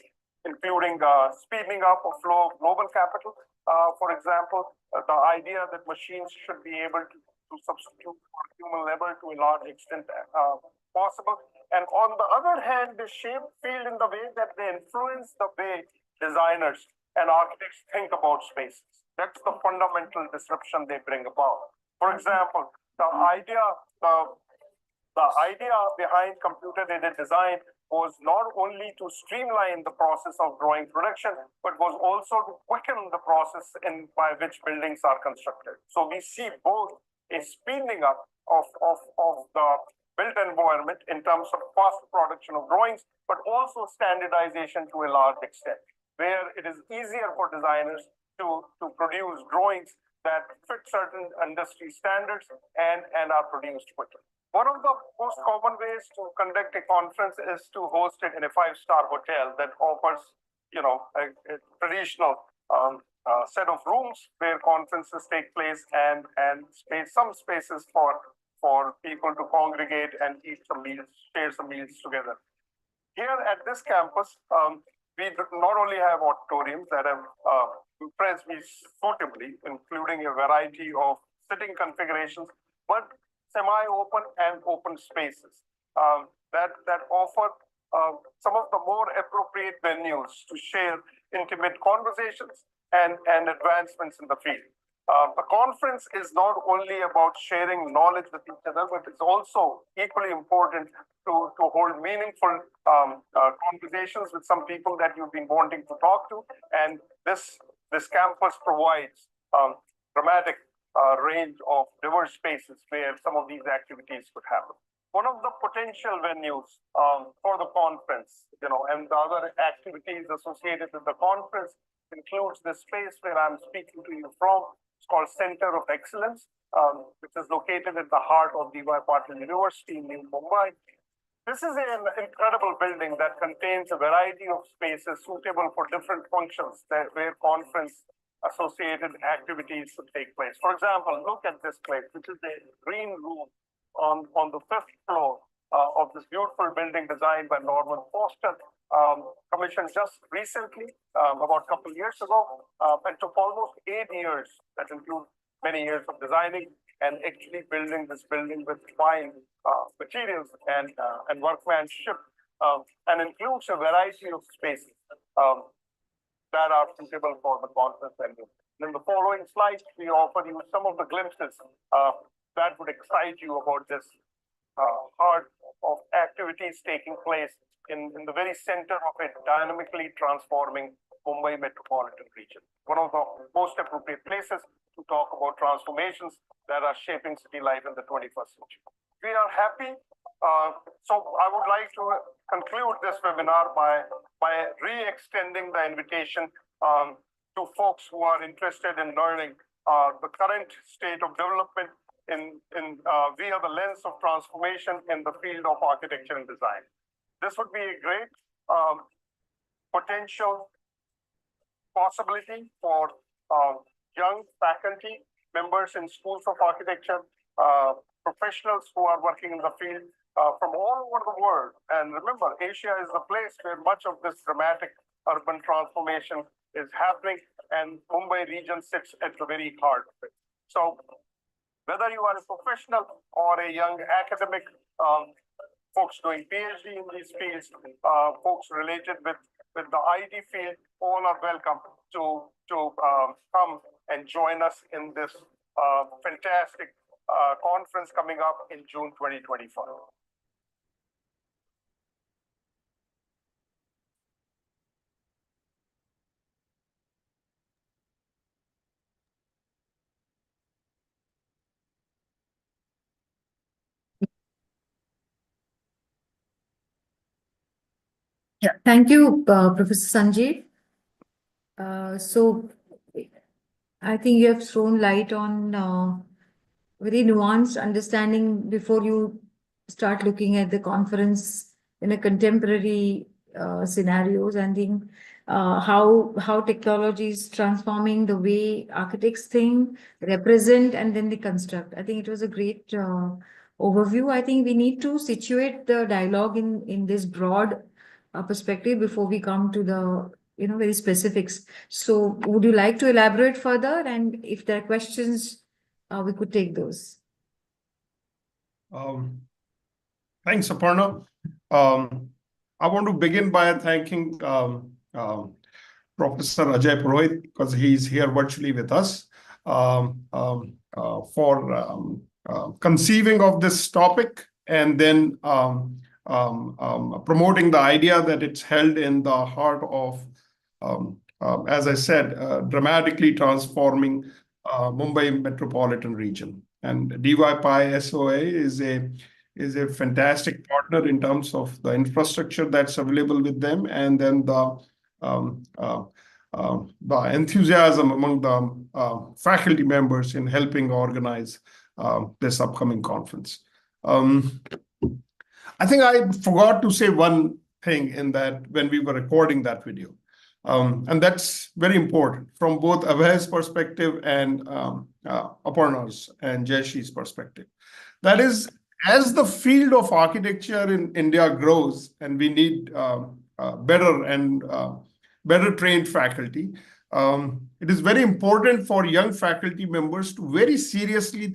including speeding up of flow of global capital. For example, the idea that machines should be able to substitute for human labor to a large extent possible. And on the other hand, they shape field in the way that they influence the way designers and architects think about spaces. That's the fundamental disruption they bring about. For example, the idea behind computer-aided design was not only to streamline the process of drawing production, but was also to quicken the process by which buildings are constructed. So we see both a speeding up of the built environment in terms of fast production of drawings, but also standardization to a large extent, where it is easier for designers to produce drawings that fit certain industry standards and are produced quickly. One of the most common ways to conduct a conference is to host it in a five-star hotel that offers, a traditional set of rooms where conferences take place and some spaces for people to congregate and eat some meals, share some meals together. Here at this campus, we not only have auditoriums that have impressed me suitably, including a variety of sitting configurations, but semi-open and open spaces that offer some of the more appropriate venues to share intimate conversations and advancements in the field. The conference is not only about sharing knowledge with each other, but it's also equally important to hold meaningful conversations with some people that you've been wanting to talk to. And this campus provides dramatic range of diverse spaces where some of these activities could happen. One of the potential venues for the conference, and the other activities associated with the conference includes the space where I'm speaking to you from. It's called Center of Excellence, which is located at the heart of D.Y. Patil University in New Mumbai. This is an incredible building that contains a variety of spaces suitable for different functions where conference-associated activities could take place. For example, look at this place, which is a green room on the 5th floor of this beautiful building designed by Norman Foster, commissioned just recently, about a couple of years ago, and took almost 8 years. That includes many years of designing and actually building this building with fine materials and workmanship, and includes a variety of spaces that are suitable for the conference venue. In the following slides, we offer you some of the glimpses that would excite you about this heart of activities taking place in the very center of a dynamically transforming Mumbai metropolitan region. One of the most appropriate places to talk about transformations that are shaping city life in the 21st century. We are happy. So I would like to conclude this webinar by re-extending the invitation to folks who are interested in learning the current state of development via the lens of transformation in the field of architecture and design. This would be a great potential possibility for young faculty, members in schools of architecture, professionals who are working in the field from all over the world. And remember, Asia is the place where much of this dramatic urban transformation is happening, and Mumbai region sits at the very heart of it. So whether you are a professional or a young academic, folks doing PhD in these fields, folks related with the IT field, all are welcome to come and join us in this fantastic conference coming up in June 2024. Yeah, thank you, Professor Sanjeev. So I think you have thrown light on very nuanced understanding before you start looking at the conference in a contemporary scenarios, and think how technology is transforming the way architects think, represent, and then they construct. I think it was a great overview. I think we need to situate the dialogue in this broad perspective before we come to the very specifics. So would you like to elaborate further? And if there are questions, we could take those. Thanks, Aparna. I want to begin by thanking Professor Ajay Purohit, because he's here virtually with us, for conceiving of this topic and then promoting the idea that it's held in the heart of, as I said, dramatically transforming Mumbai metropolitan region. And DYPI SOA is a fantastic partner in terms of the infrastructure that's available with them, and then the enthusiasm among the faculty members in helping organize this upcoming conference. I think I forgot to say one thing in that when we were recording that video, and that's very important from both Abhay's perspective and Aparna's and Jayashi's perspective. That is, as the field of architecture in India grows, and we need better trained faculty, it is very important for young faculty members to very seriously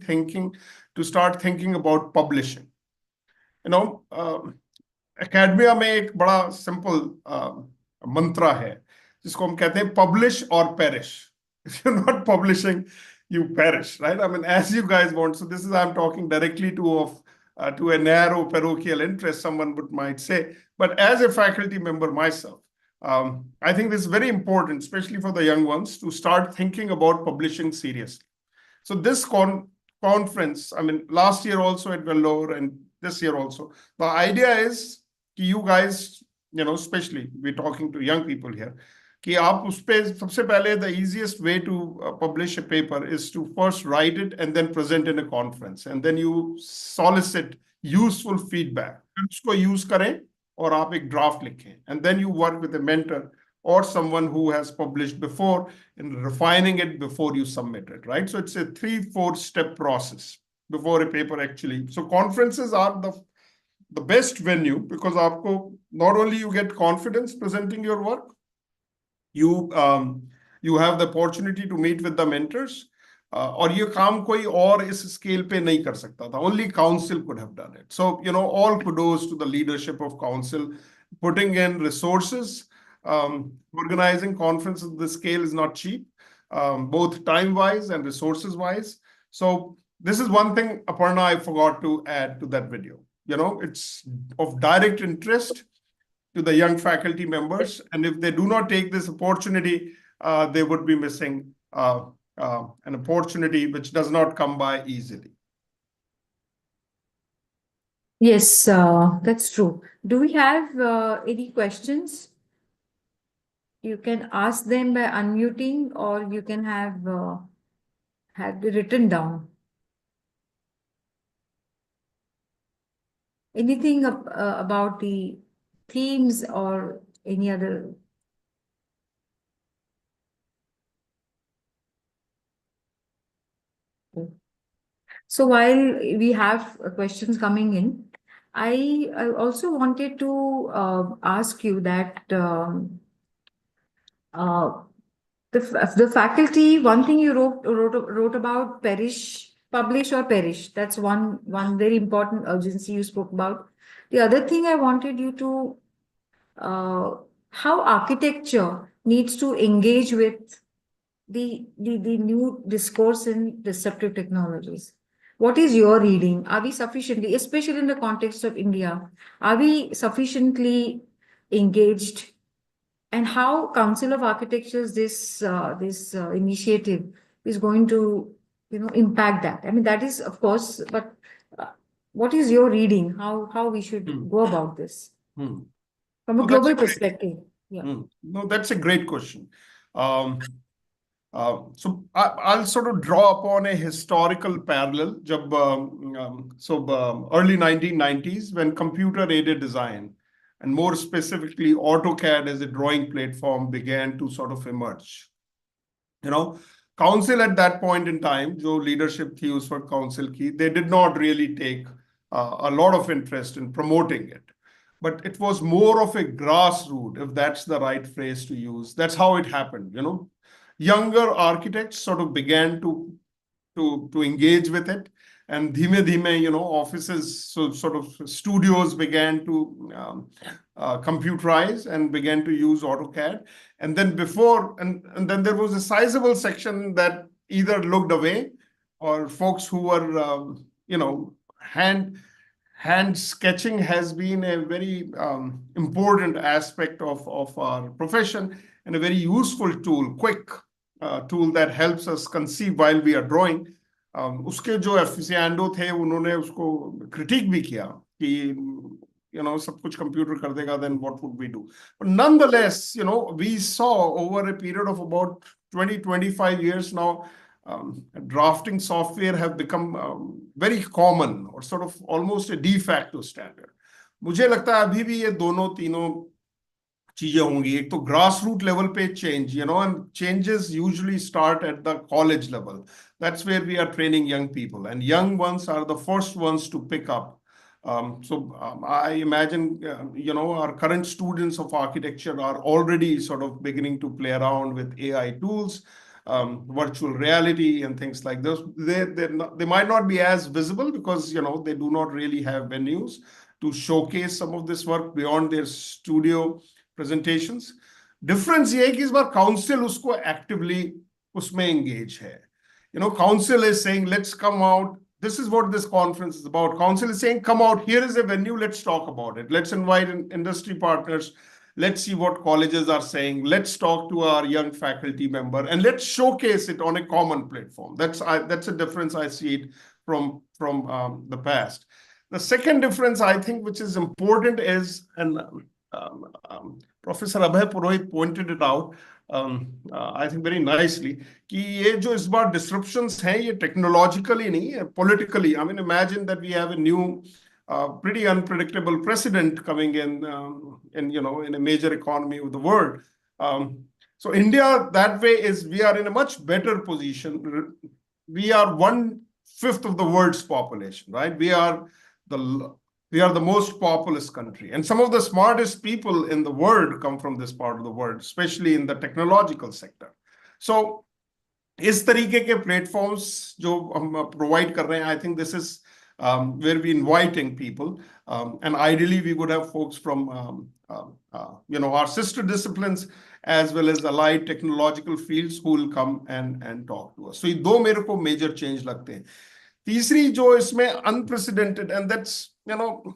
start thinking about publishing. Academia में एक बड़ा simple mantra है जिसको हम कहते हैं publish or perish. If you're not publishing, you perish, right? I mean, as you guys want. So this is, I'm talking directly to a narrow parochial interest, someone might say. But as a faculty member myself, I think this is very important, especially for the young ones, to start thinking about publishing seriously. So this conference, I mean, last year also at Vellore and this year also, the idea is you guys, especially we're talking to young people here, कि आप उस पे सबसे पहले the easiest way to publish a paper is to first write it and then present in a conference, and then you solicit useful feedback. उसको use करें और आप एक draft लिखें, and then you work with a mentor or someone who has published before in refining it before you submit it, right? So it's a 3-4 step process before a paper actually. So conferences are the best venue, because आपको not only you get confidence presenting your work, you have the opportunity to meet with the mentors, और ये काम कोई और इस scale पे नहीं कर सकता था. Only council could have done it. So all kudos to the leadership of council putting in resources. Organizing conferences of this scale is not cheap, both time wise and resources wise. So this is one thing, Aparna, I forgot to add to that video. It's of direct interest to the young faculty members, and if they do not take this opportunity, they would be missing an opportunity which does not come by easily. Yes, that's true. Do we have any questions? You can ask them by unmuting, or you can have it written down. Anything about the themes or any other? So while we have questions coming in, I also wanted to ask you that the faculty, one thing you wrote about publish or perish. That's one very important urgency you spoke about. The other thing I wanted you to how architecture needs to engage with the new discourse in disruptive technologies. What is your reading? Are we sufficiently, especially in the context of India, are we sufficiently engaged? And how Council of Architectures, this initiative is going to impact that? I mean, that is, of course, but what is your reading? How we should go about this from a global perspective? Yeah. No, that's a great question. So I'll sort of draw upon a historical parallel. Early 1990s, when computer-aided design, and more specifically AutoCAD as a drawing platform, began to sort of emerge. Council at that point in time, जो leadership थी उस वक्त council की, they did not really take a lot of interest in promoting it. But it was more of a grassroots, if that's the right phrase to use. That's how it happened, you know. Younger architects sort of began to engage with it. And dhime dhime, you know, offices, so sort of studios began to computerize and began to use AutoCAD. And then and then there was a sizable section that either looked away, or folks who were, you know, hand sketching has been a very important aspect of our profession, and a very useful tool, quick tool that helps us conceive while we are drawing. उसके जो एफिसिएंडो थे उन्होंने उसको critic भी किया कि you know सब कुछ कंप्यूटर कर देगा, then what would we do? But nonetheless, you know, we saw over a period of about 20-25 years now, drafting software have become very common, or sort of almost a de facto standard. मुझे लगता है अभी भी ये दोनों तीनों चीजें होंगी. एक तो ग्रास रूट लेवल पे change, you know, and changes usually start at the college level. That's where we are training young people, and young ones are the first ones to pick up. I imagine, you know, our current students of architecture are already sort of beginning to play around with AI tools, virtual reality and things like this. They might not be as visible because, you know, they do not really have venues to showcase some of this work beyond their studio presentations. Difference ये है कि इस बार council उसको actively उसमें engage है. You know, council is saying, let's come out. This is what this conference is about. Council is saying, come out, here is a venue, let's talk about it. Let's invite industry partners. Let's see what colleges are saying. Let's talk to our young faculty member, and let's showcase it on a common platform. That's a difference I see it from the past. The second difference I think which is important is, and Professor Abhay Purohit pointed it out, I think very nicely, कि ये जो इस बार disruptions हैं ये technologically नहीं है, politically. I mean, imagine that we have a new, pretty unpredictable president coming in you know, in a major economy of the world. So India that way we are in a much better position. We are 1/5 of the world's population, right? We are the most populous country, and some of the smartest people in the world come from this part of the world, especially in the technological sector. So इस तरीके के platforms जो हम provide कर रहे हैं, I think this is where we inviting people, and ideally we would have folks from you know, our sister disciplines as well as allied technological fields who will come and talk to us. So ये दो मेरे को major change लगते हैं. तीसरी जो इसमें unprecedented, and that's, you know,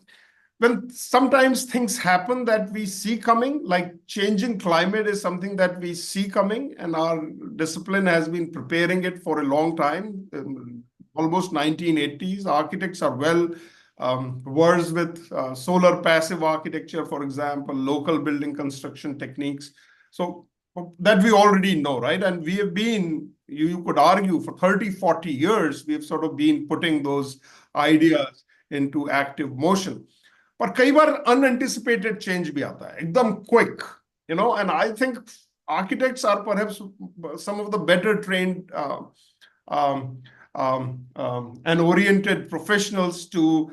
when sometimes things happen that we see coming, like changing climate is something that we see coming, and our discipline has been preparing it for a long time, almost 1980s. Architects are well versed with solar passive architecture, for example, local building construction techniques. So that we already know, right? And we have been, you could argue, for 30-40 years, we've sort of been putting those ideas into active motion. But कई बार unanticipated change भी आता है, एकदम quick, you know, and I think architects are perhaps some of the better trained and oriented professionals to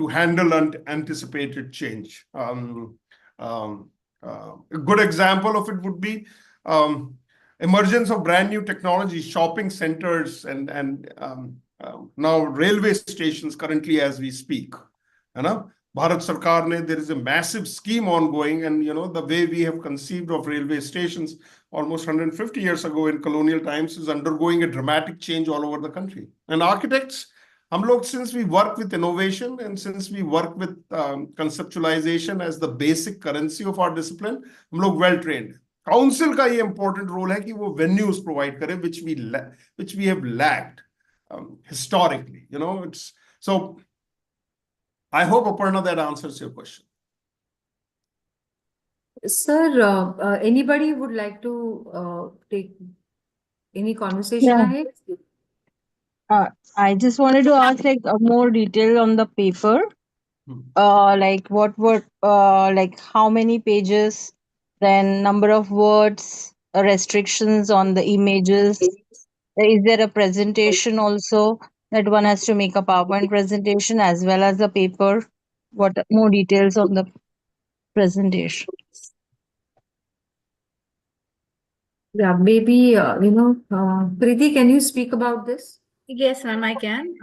handle unanticipated change. A good example of it would be emergence of brand new technology, shopping centers, and now railway stations currently as we speak. You know, Bharat Sarkar ne, there is a massive scheme ongoing, and you know, the way we have conceived of railway stations almost 150 years ago in colonial times is undergoing a dramatic change all over the country. And architects, हम लोग, since we work with innovation and since we work with conceptualization as the basic currency of our discipline, हम लोग well trained. Council का ये important role है कि वो venues provide करे, which we have lacked historically. You know, it's so. I hope, Aparna, that answers your question. Sir, anybody would like to take any conversation ahead? I just wanted to ask like more detail on the paper. Like what like how many pages, then number of words, restrictions on the images. Is there a presentation also? that one has to make a PowerPoint presentation as well as a paper. What more details on the presentation? Yeah, maybe, Preeti, can you speak about this? Yes, ma'am, I can.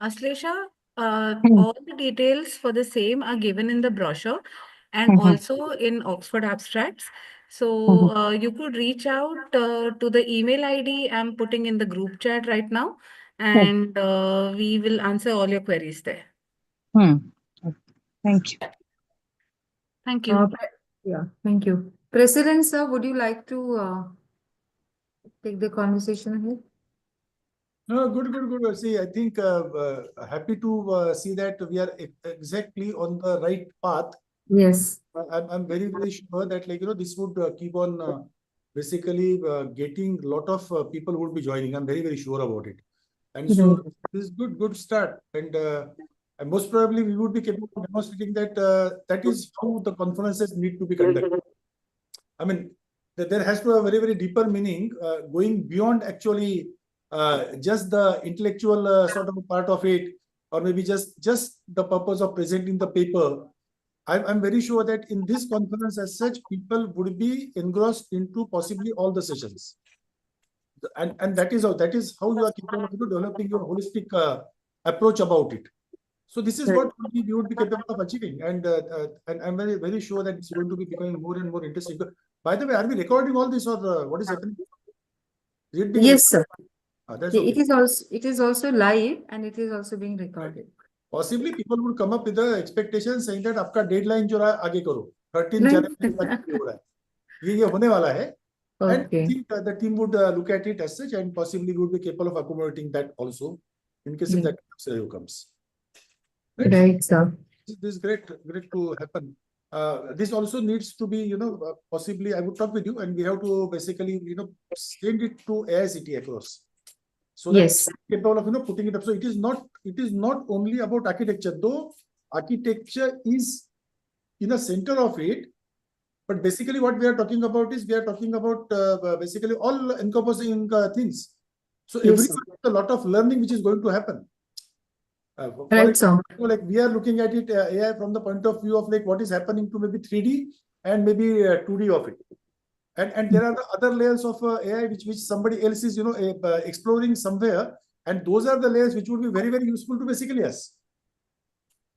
Aslesha, Hmm. all the details for the same are given in the brochure and Mhm. also in Oxford abstracts. So you could reach out to the email ID I'm putting in the group chat right now, and we will answer all your queries there. Hmm. Thank you. Thank you. Yeah, thank you. President, sir, would you like to take the conversation ahead? No, good. See, I think happy to see that we are exactly on the right path. Yes. I'm very sure that this would keep on basically getting a lot of people would be joining. I'm very sure about it. And so Right. this is good start. And most probably we would be capable of demonstrating that that is how the conferences need to be conducted. I mean, there has to have a very deeper meaning going beyond actually just the intellectual sort of a part of it, or maybe just the purpose of presenting the paper. I'm very sure that in this conference as such, people would be engrossed into possibly all the sessions. And that is how you are capable of developing your holistic approach about it. So this is what we would be capable of achieving, and I'm very sure that it's going to be becoming more and more interesting. By the way, are we recording all this, or what is happening? Is it being Yes, sir. That's It okay. is also live and it is also being recorded. Possibly people would come up with the expectation saying that आपका deadline जो रहा आगे करो 13 January तक हो रहा है ये होने वाला है. And I Okay. think the team would look at it as such, and possibly would be capable of accommodating that also in case if that scenario comes. Right, sir. This is great to happen. This also needs to be, possibly I would talk with you, and we have to basically, send it to AICT across. So Yes. that capable of, putting it up. So it is not only about architecture, though architecture is in the center of it. But basically what we are talking about is basically all encompassing things. So Yes, every a lot of learning which is going to happen. Right, sir. Like we are looking at it AI from the point of view of like what is happening to maybe 3D and maybe 2D of it. And there are the other layers of AI which somebody else is exploring somewhere, and those are the layers which would be very useful to basically us.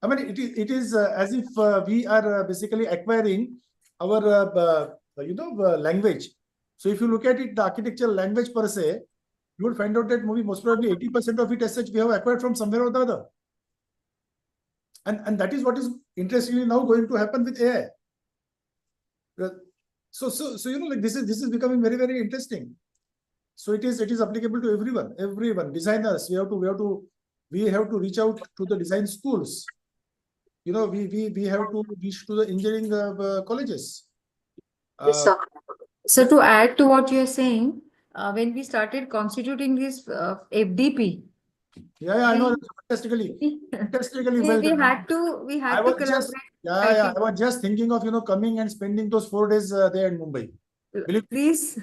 I mean, it is as if we are basically acquiring our language. So if you look at it, the architectural language per se, you would find out that maybe most probably 80% of it as such we have acquired from somewhere or the other. And that is what is interestingly now going to happen with AI. So like this is becoming very interesting. So it is applicable to everyone. Designers, we have to reach out to the design schools. We have to reach to the engineering colleges. So to add to what you're saying, when we started constituting this FDP, I know, fantastically well we done. had to collaborate. I was just thinking of coming and spending those 4 days there in Mumbai. Please.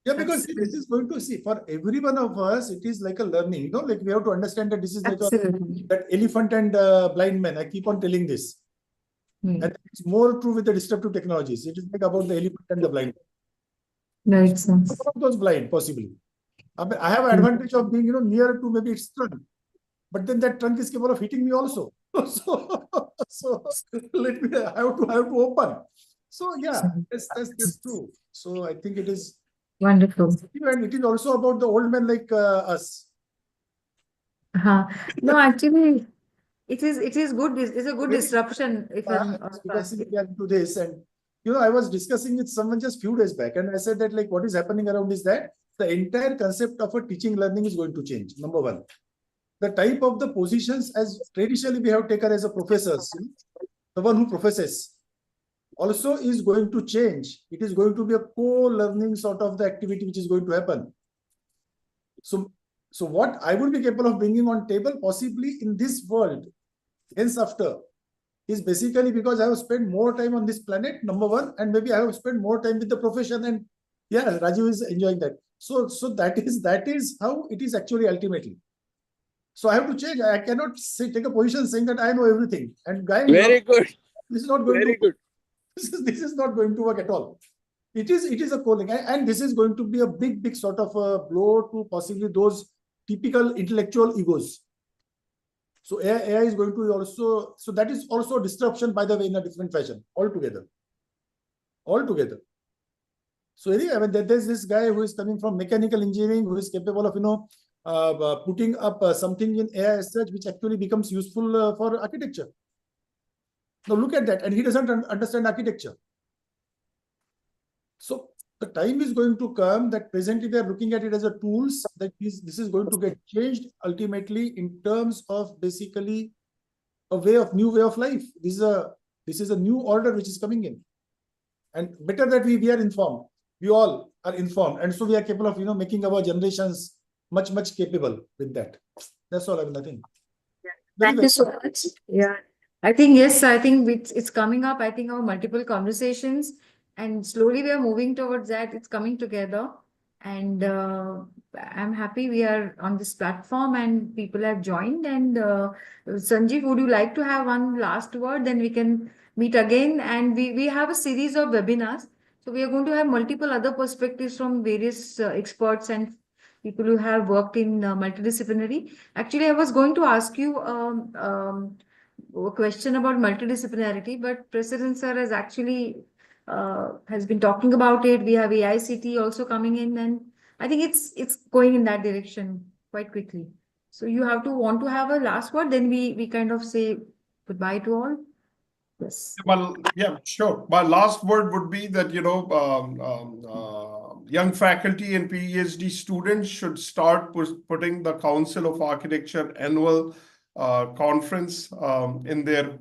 Yeah, because this is going to see for every one of us, it is like a learning. Like we have to understand that this is like that elephant and blind man. I keep on telling this. And it's more true with the disruptive technologies. It is like about the elephant and the blind. Right, sir. One of those blind, possibly. I have an advantage of being, near to maybe its trunk. But then that trunk is capable of hitting me also. so let me. I have to open. So yeah, that's true. So I think it is Wonderful. and it is also about the old men like us. No, actually, it is good. It's a good disruption. If Because we are into this, and I was discussing with someone just few days back, and I said that like what is happening around is that the entire concept of a teaching learning is going to change. Number one, the type of the positions as traditionally we have taken as a professors, the one who professes, also is going to change. It is going to be a co-learning sort of the activity which is going to happen. So what I would be capable of bringing on table possibly in this world, hence after, is basically because I have spent more time on this planet, number one, and maybe I have spent more time with the profession, and yeah, Rajiv is enjoying that. So that is how it is actually ultimately. So I have to change. I cannot say, take a position saying that I know everything. And guy, Very good. this is not going Very to good. this is not going to work at all. It is a calling, and this is going to be a big sort of a blow to possibly those typical intellectual egos. So AI is going to also, so that is also a disruption, by the way, in a different fashion altogether. So anyway, I mean, there's this guy who is coming from mechanical engineering, who is capable of putting up something in AI as such, which actually becomes useful for architecture. Now look at that, and he doesn't understand architecture. So the time is going to come that presently they are looking at it as a tools, that this is going to get changed ultimately in terms of basically a new way of life. This is a new order which is coming in, and better that we are informed. We all are informed, and so we are capable of making our generations much capable with that. That's all. I have nothing. Thank you so much. Yeah, I think yes. I think it's coming up. I think our multiple conversations, and slowly we are moving towards that. It's coming together, and I'm happy we are on this platform and people have joined. And Sanjeev, would you like to have one last word? Then we can meet again, and we have a series of webinars. So we are going to have multiple other perspectives from various experts and people who have worked in multidisciplinary. Actually, I was going to ask you a question about multidisciplinarity, but President Sir has actually has been talking about it. We have AICT also coming in, and I think it's going in that direction quite quickly. So you want to have a last word, then we kind of say goodbye to all. Yes. Well, yeah, sure. My last word would be that, young faculty and PhD students should start putting the Council of Architecture annual conference in their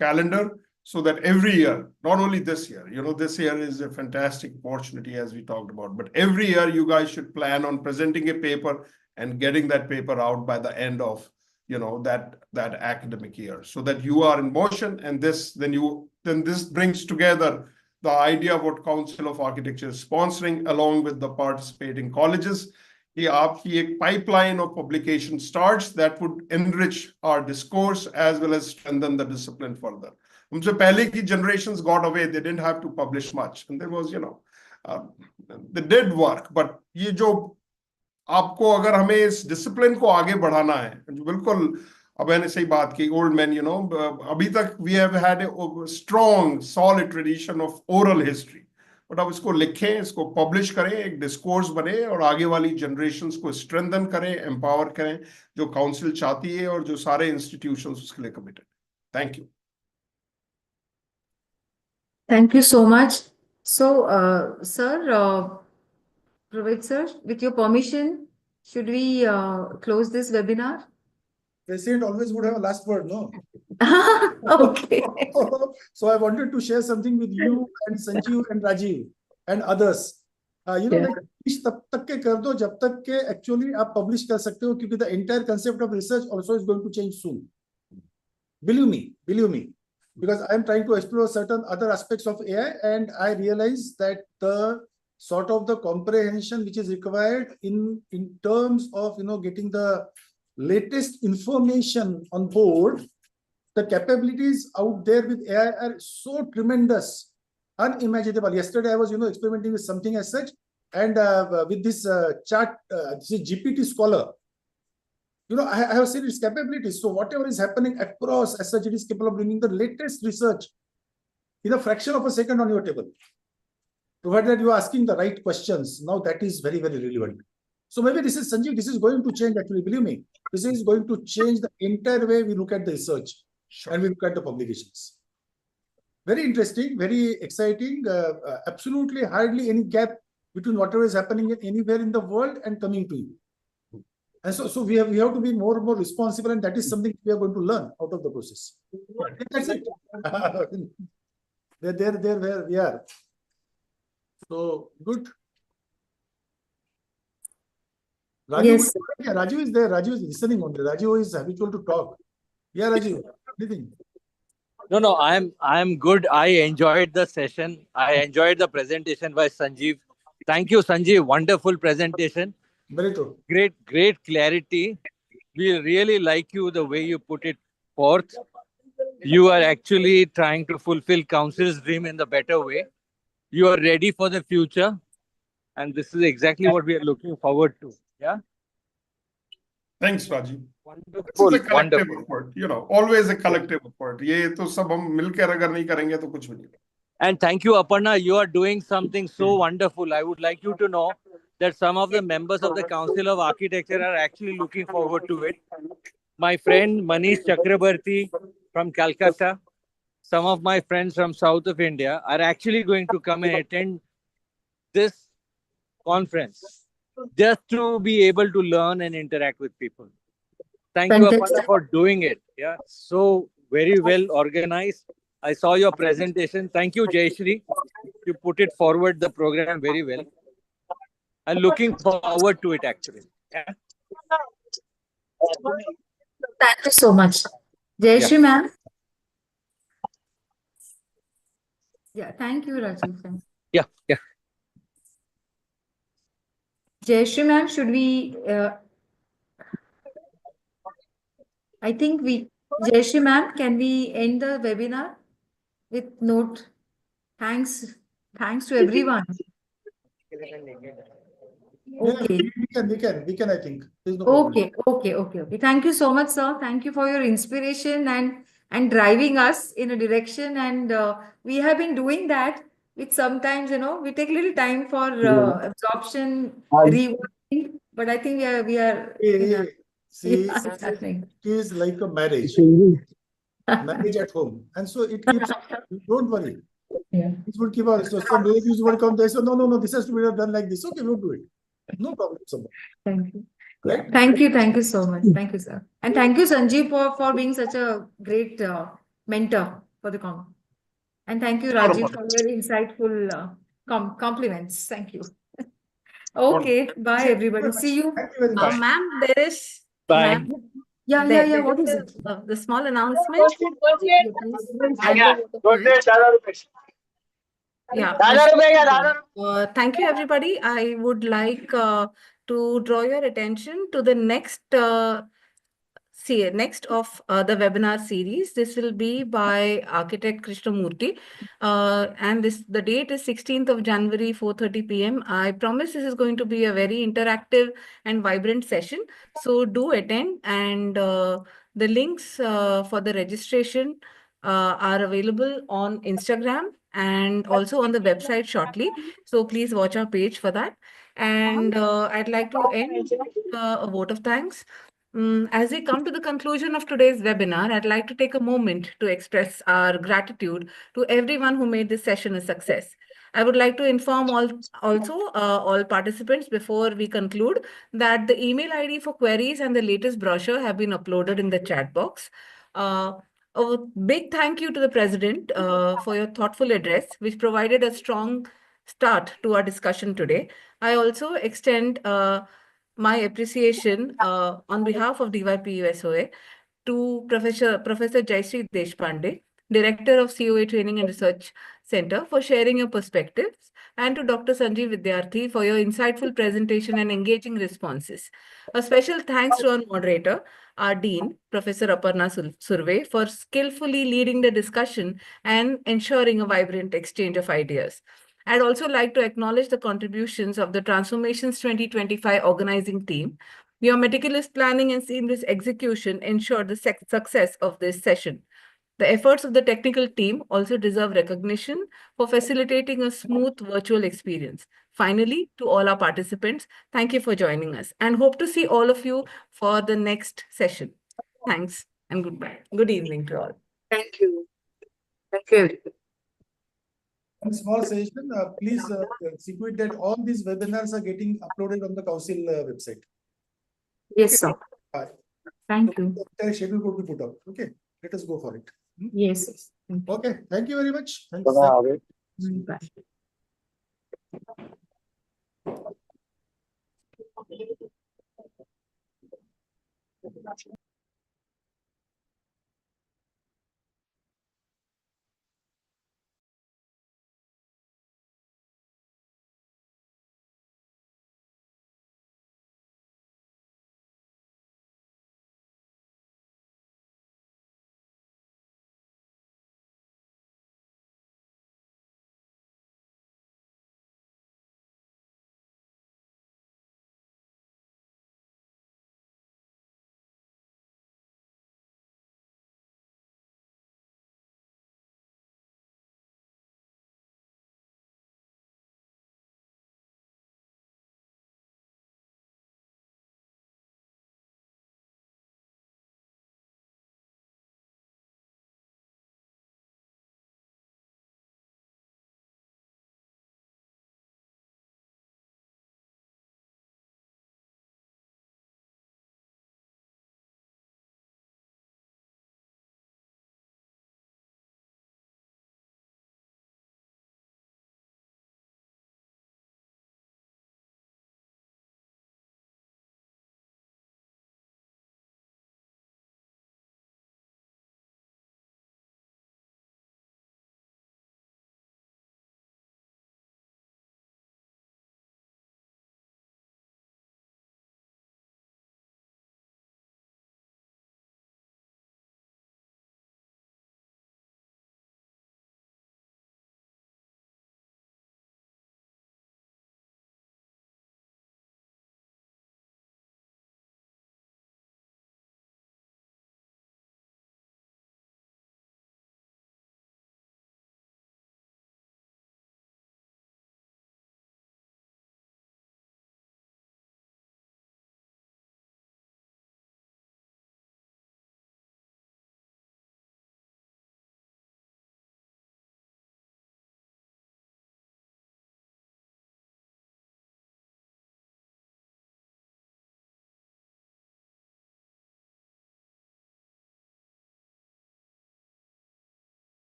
calendar, so that every year, not only this year, this year is a fantastic opportunity as we talked about, but every year you guys should plan on presenting a paper and getting that paper out by the end of that academic year, so that you are in motion. And this brings together the idea of what Council of Architecture is sponsoring along with the participating colleges. A pipeline of publication starts that would enrich our discourse as well as strengthen the discipline further. उनसे पहले की generations got away, they didn't have to publish much, and there was they did work. But ये जो आपको अगर हमें इस discipline को आगे बढ़ाना है, बिल्कुल अब मैंने सही बात की, ओल्ड मैन अभी तक we have had a strong solid tradition of oral history, but अब इसको लिखें, इसको पब्लिश करें, एक डिस्कोर्स बने और आगे वाली जनरेशंस को स्ट्रेंथन करें, एम्पावर करें, जो काउंसिल चाहती है और जो सारे इंस्टीट्यूशंस उसके लिए committed. Thank you. Thank you so much. So, sir, Pravit sir, with your permission, should we close this webinar? President always would have a last word, no? Okay. So I wanted to share something with you and Sanjeev and Rajiv and others. Like तब तक के कर दो जब तक के actually आप publish कर सकते हो, क्योंकि the entire concept of research also is going to change soon. Believe me, because I am trying to explore certain other aspects of AI, and I realize that the sort of the comprehension which is required in terms of getting the latest information on board, the capabilities out there with AI are so tremendous, unimaginable. Yesterday I was experimenting with something as such, and with this chat, this is GPT Scholar. I have seen its capabilities. So whatever is happening across as such, it is capable of bringing the latest research in a fraction of a second on your table, provided that you are asking the right questions. Now that is very relevant. So maybe this is, Sanjeev, this is going to change, actually, believe me. This is going to change the entire way we look at the research. Sure. And we look at the publications. Very interesting, very exciting. Absolutely hardly any gap between whatever is happening anywhere in the world and coming to you. And so we have to be more and more responsible, and that is something we are going to learn out of the process. That's it. There where we are. So good. Raju, yes. Raju is there. Raju is listening only. Raju is habitual to talk. Yeah, Raju. Anything? No, I am good. I enjoyed the session. I enjoyed the presentation by Sanjeev. Thank you, Sanjeev. Wonderful presentation. Very true. Great clarity. We really like you, the way you put it forth. You are actually trying to fulfill council's dream in the better way. You are ready for the future. And this is exactly what we are looking forward to. Yeah. Thanks, Rajiv. This is Wonderful, a collective wonderful. effort, always a collective effort. ये तो सब हम मिलकर अगर नहीं करेंगे तो कुछ भी नहीं. And thank you, Aparna. You are doing something so wonderful. I would like you to know that some of the members of the Council of Architecture are actually looking forward to it. My friend Manish Chakrabarti from Calcutta, some of my friends from south of India are actually going to come and attend this conference just to be able to learn and interact with people. Thank you, Aparna, Fantastic. for doing it. Yeah, so very well organized. I saw your presentation. Thank you, Jayashree. You put it forward, the program, very well. I'm looking forward to it, actually. Yeah. Thank you so much. Jayashree ma'am. Yeah, thank you, Rajiv. Thanks. Yeah, yeah. Jayashree ma'am, should we, I think we, Jayashree ma'am, can we end the webinar with note? Thanks to everyone. Okay. We can, I think. There's no problem. Okay. Thank you so much, sir. Thank you for your inspiration and driving us in a direction. And we have been doing that. Which sometimes, we take a little time for absorption, reworking. But I think we are See, it's happening. it is like a marriage. Marriage at home. And so it keeps, don't worry. Yeah. It will keep on. So some relatives will come there. So no, this has to be done like this. Okay, we'll do it. No problem. Thank you. Right? Yeah, thank you so much. Thank you, sir. And thank you, Sanjeev, for being such a great mentor for the com. And thank you, Rajiv, for your insightful compliments. Thank you. Okay, bye everybody. See you. Thank you very much. Ma'am, there is, Bye. ma'am, Yeah. What is it? the small announcement. Yeah, please. Yeah. Thank you, everybody. I would like to draw your attention to the next next of the webinar series. This will be by architect Krishnamurthy, and the date is 16th of January, 4:30 p.m. I promise this is going to be a very interactive and vibrant session. So do attend, and the links for the registration are available on Instagram and also on the website shortly. So please watch our page for that. And I'd like to end a vote of thanks. As we come to the conclusion of today's webinar, I'd like to take a moment to express our gratitude to everyone who made this session a success. I would like to inform all participants before we conclude that the email ID for queries and the latest brochure have been uploaded in the chat box. A big thank you to the President for your thoughtful address, which provided a strong start to our discussion today. I also extend my appreciation on behalf of DYPUSOA to Professor Jayashree Deshpande, Director of COA Training and Research Center, for sharing your perspectives, and to Dr. Sanjeev Vidyarthi for your insightful presentation and engaging responses. A special thanks to our moderator, our Dean, Professor Aparna Surve, for skillfully leading the discussion and ensuring a vibrant exchange of ideas. I'd also like to acknowledge the contributions of the Transformations 2025 organizing team. Your meticulous planning and seamless execution ensured the success of this session. The efforts of the technical team also deserve recognition for facilitating a smooth virtual experience. Finally, to all our participants, thank you for joining us and hope to see all of you for the next session. Thanks and goodbye. Good evening to all. Thank you. Thank you. One small suggestion, please secure that all these webinars are getting uploaded on the council website. Yes, sir. Bye. Thank you. The schedule could be put out. Okay, let us go for it. Yes. Okay, thank you very much. Thanks. Bye.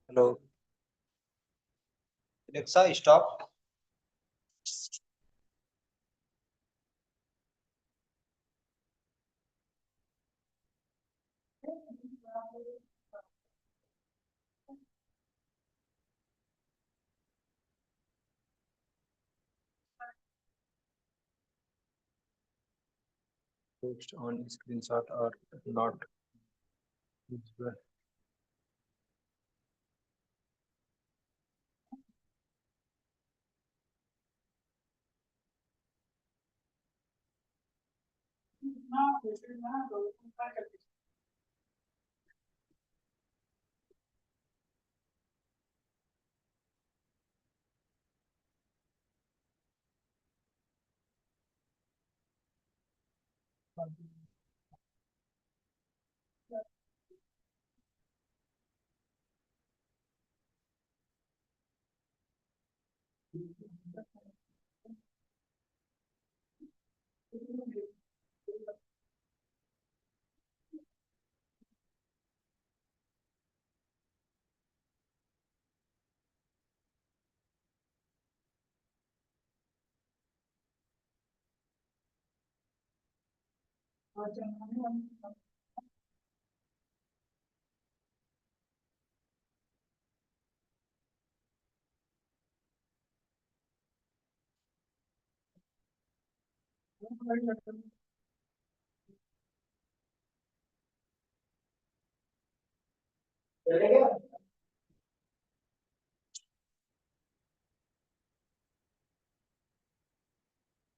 Hello. Alexa, stop. Post on screenshot or not visible.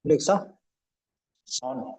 Alexa, on.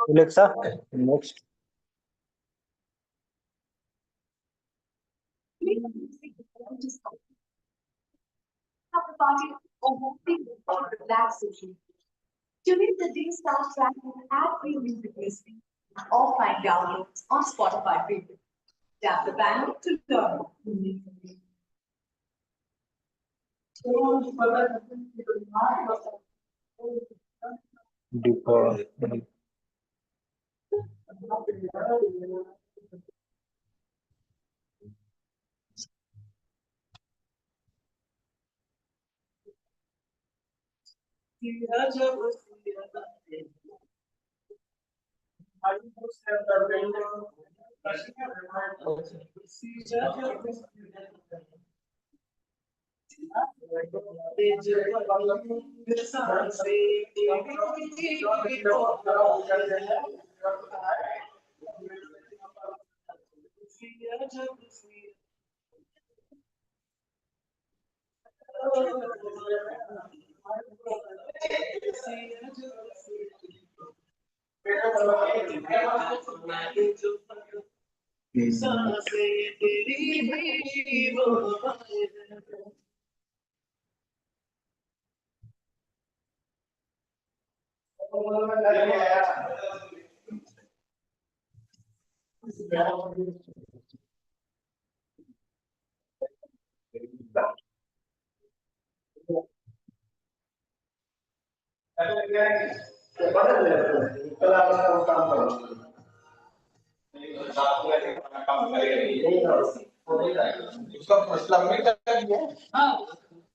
Alexa, next. Have a party or walking or relaxation. During the day, start tracking ad-free music listening or find downloads on Spotify Premium. Tap the panel to learn. Deeper.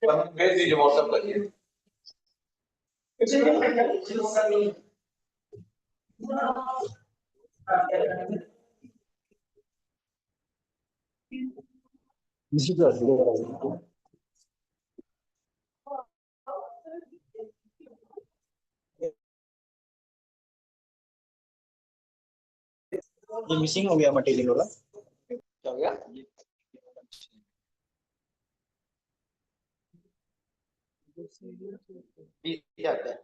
भेज दीजिए WhatsApp करिए। ये missing हो गया material वाला, क्या हो गया? ये आता है।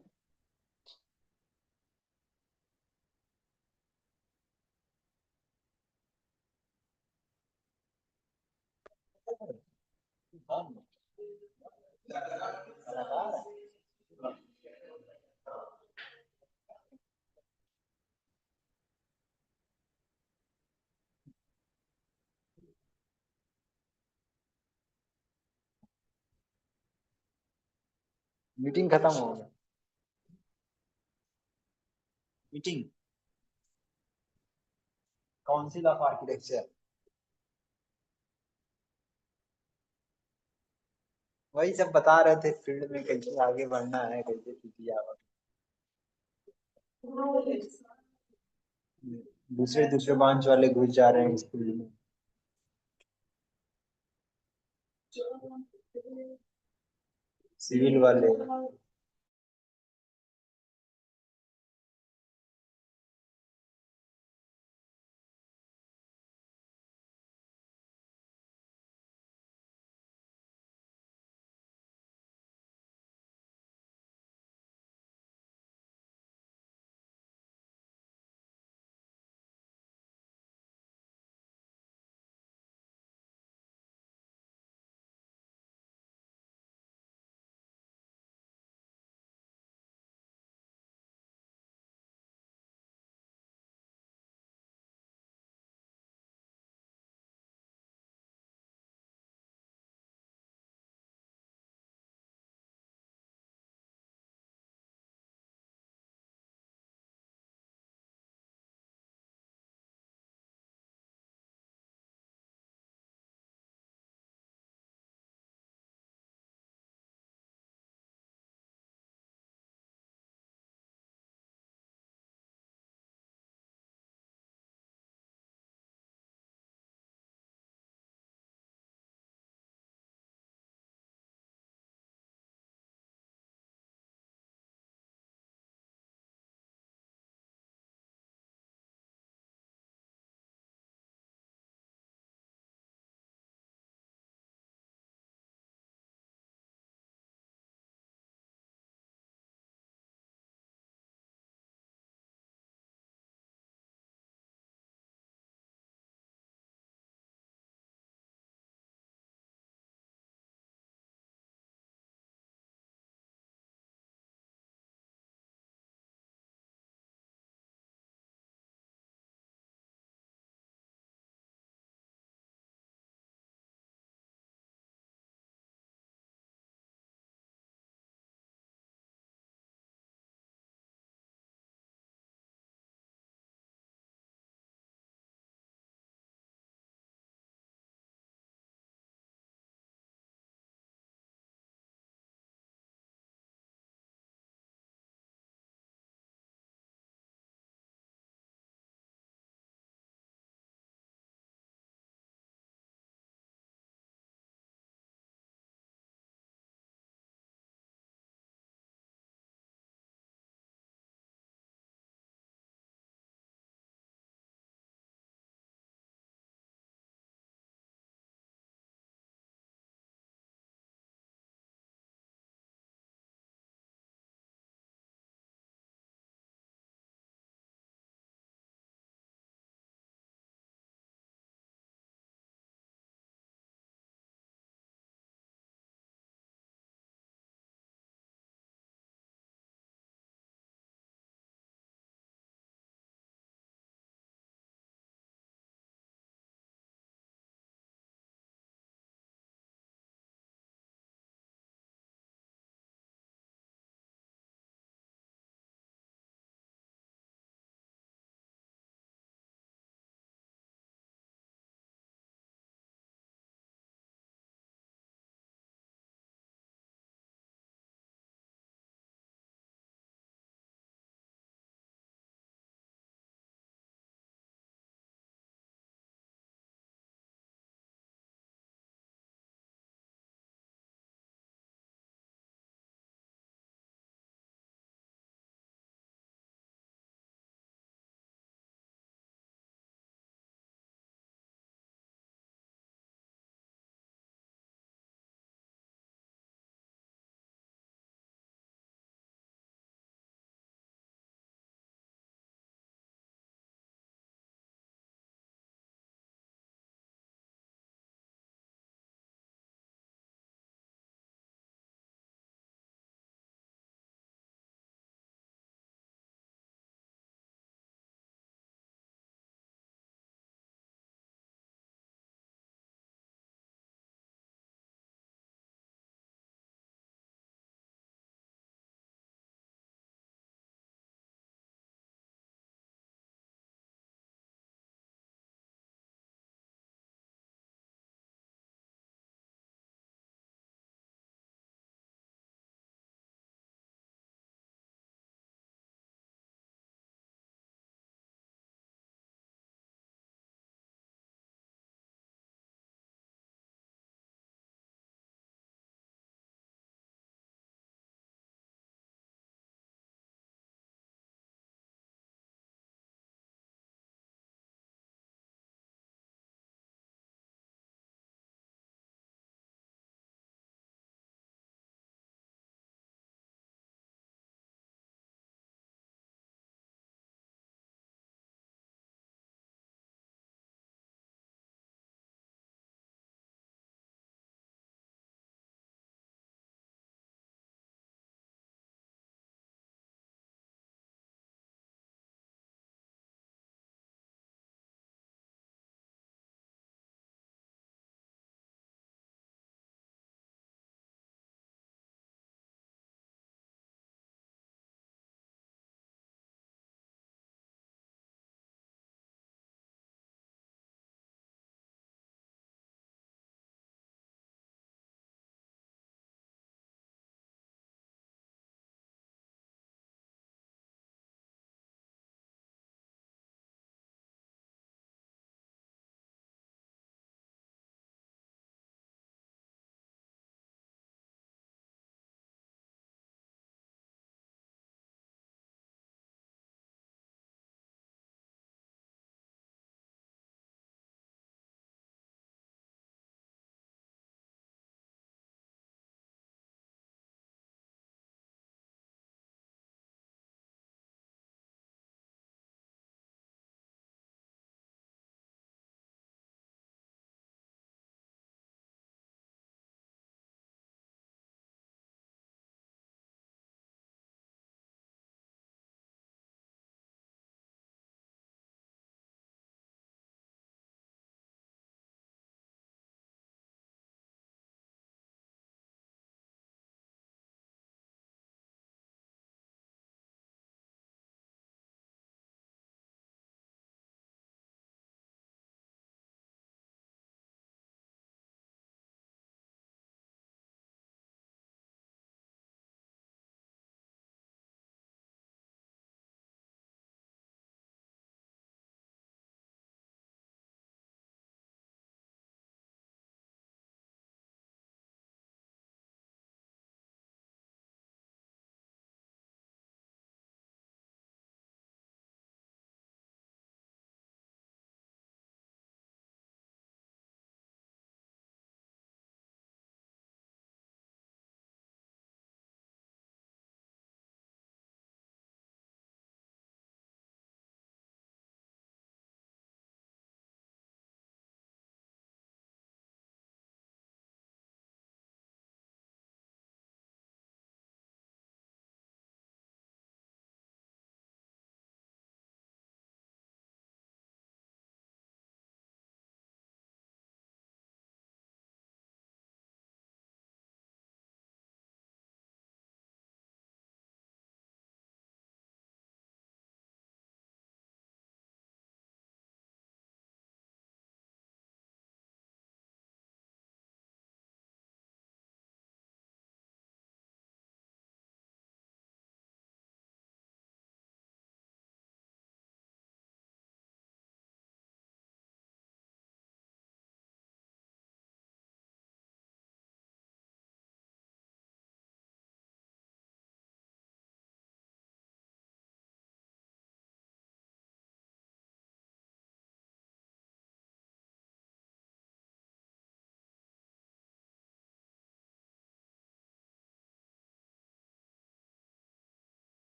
मीटिंग खत्म हो गया। मीटिंग काउंसिल ऑफ आर्किटेक्चर, वही सब बता रहे थे फील्ड में कैसे आगे बढ़ना है, कैसे किया। दूसरे दूसरे ब्रांच वाले घुस जा रहे हैं स्कूल में। सिविल वाले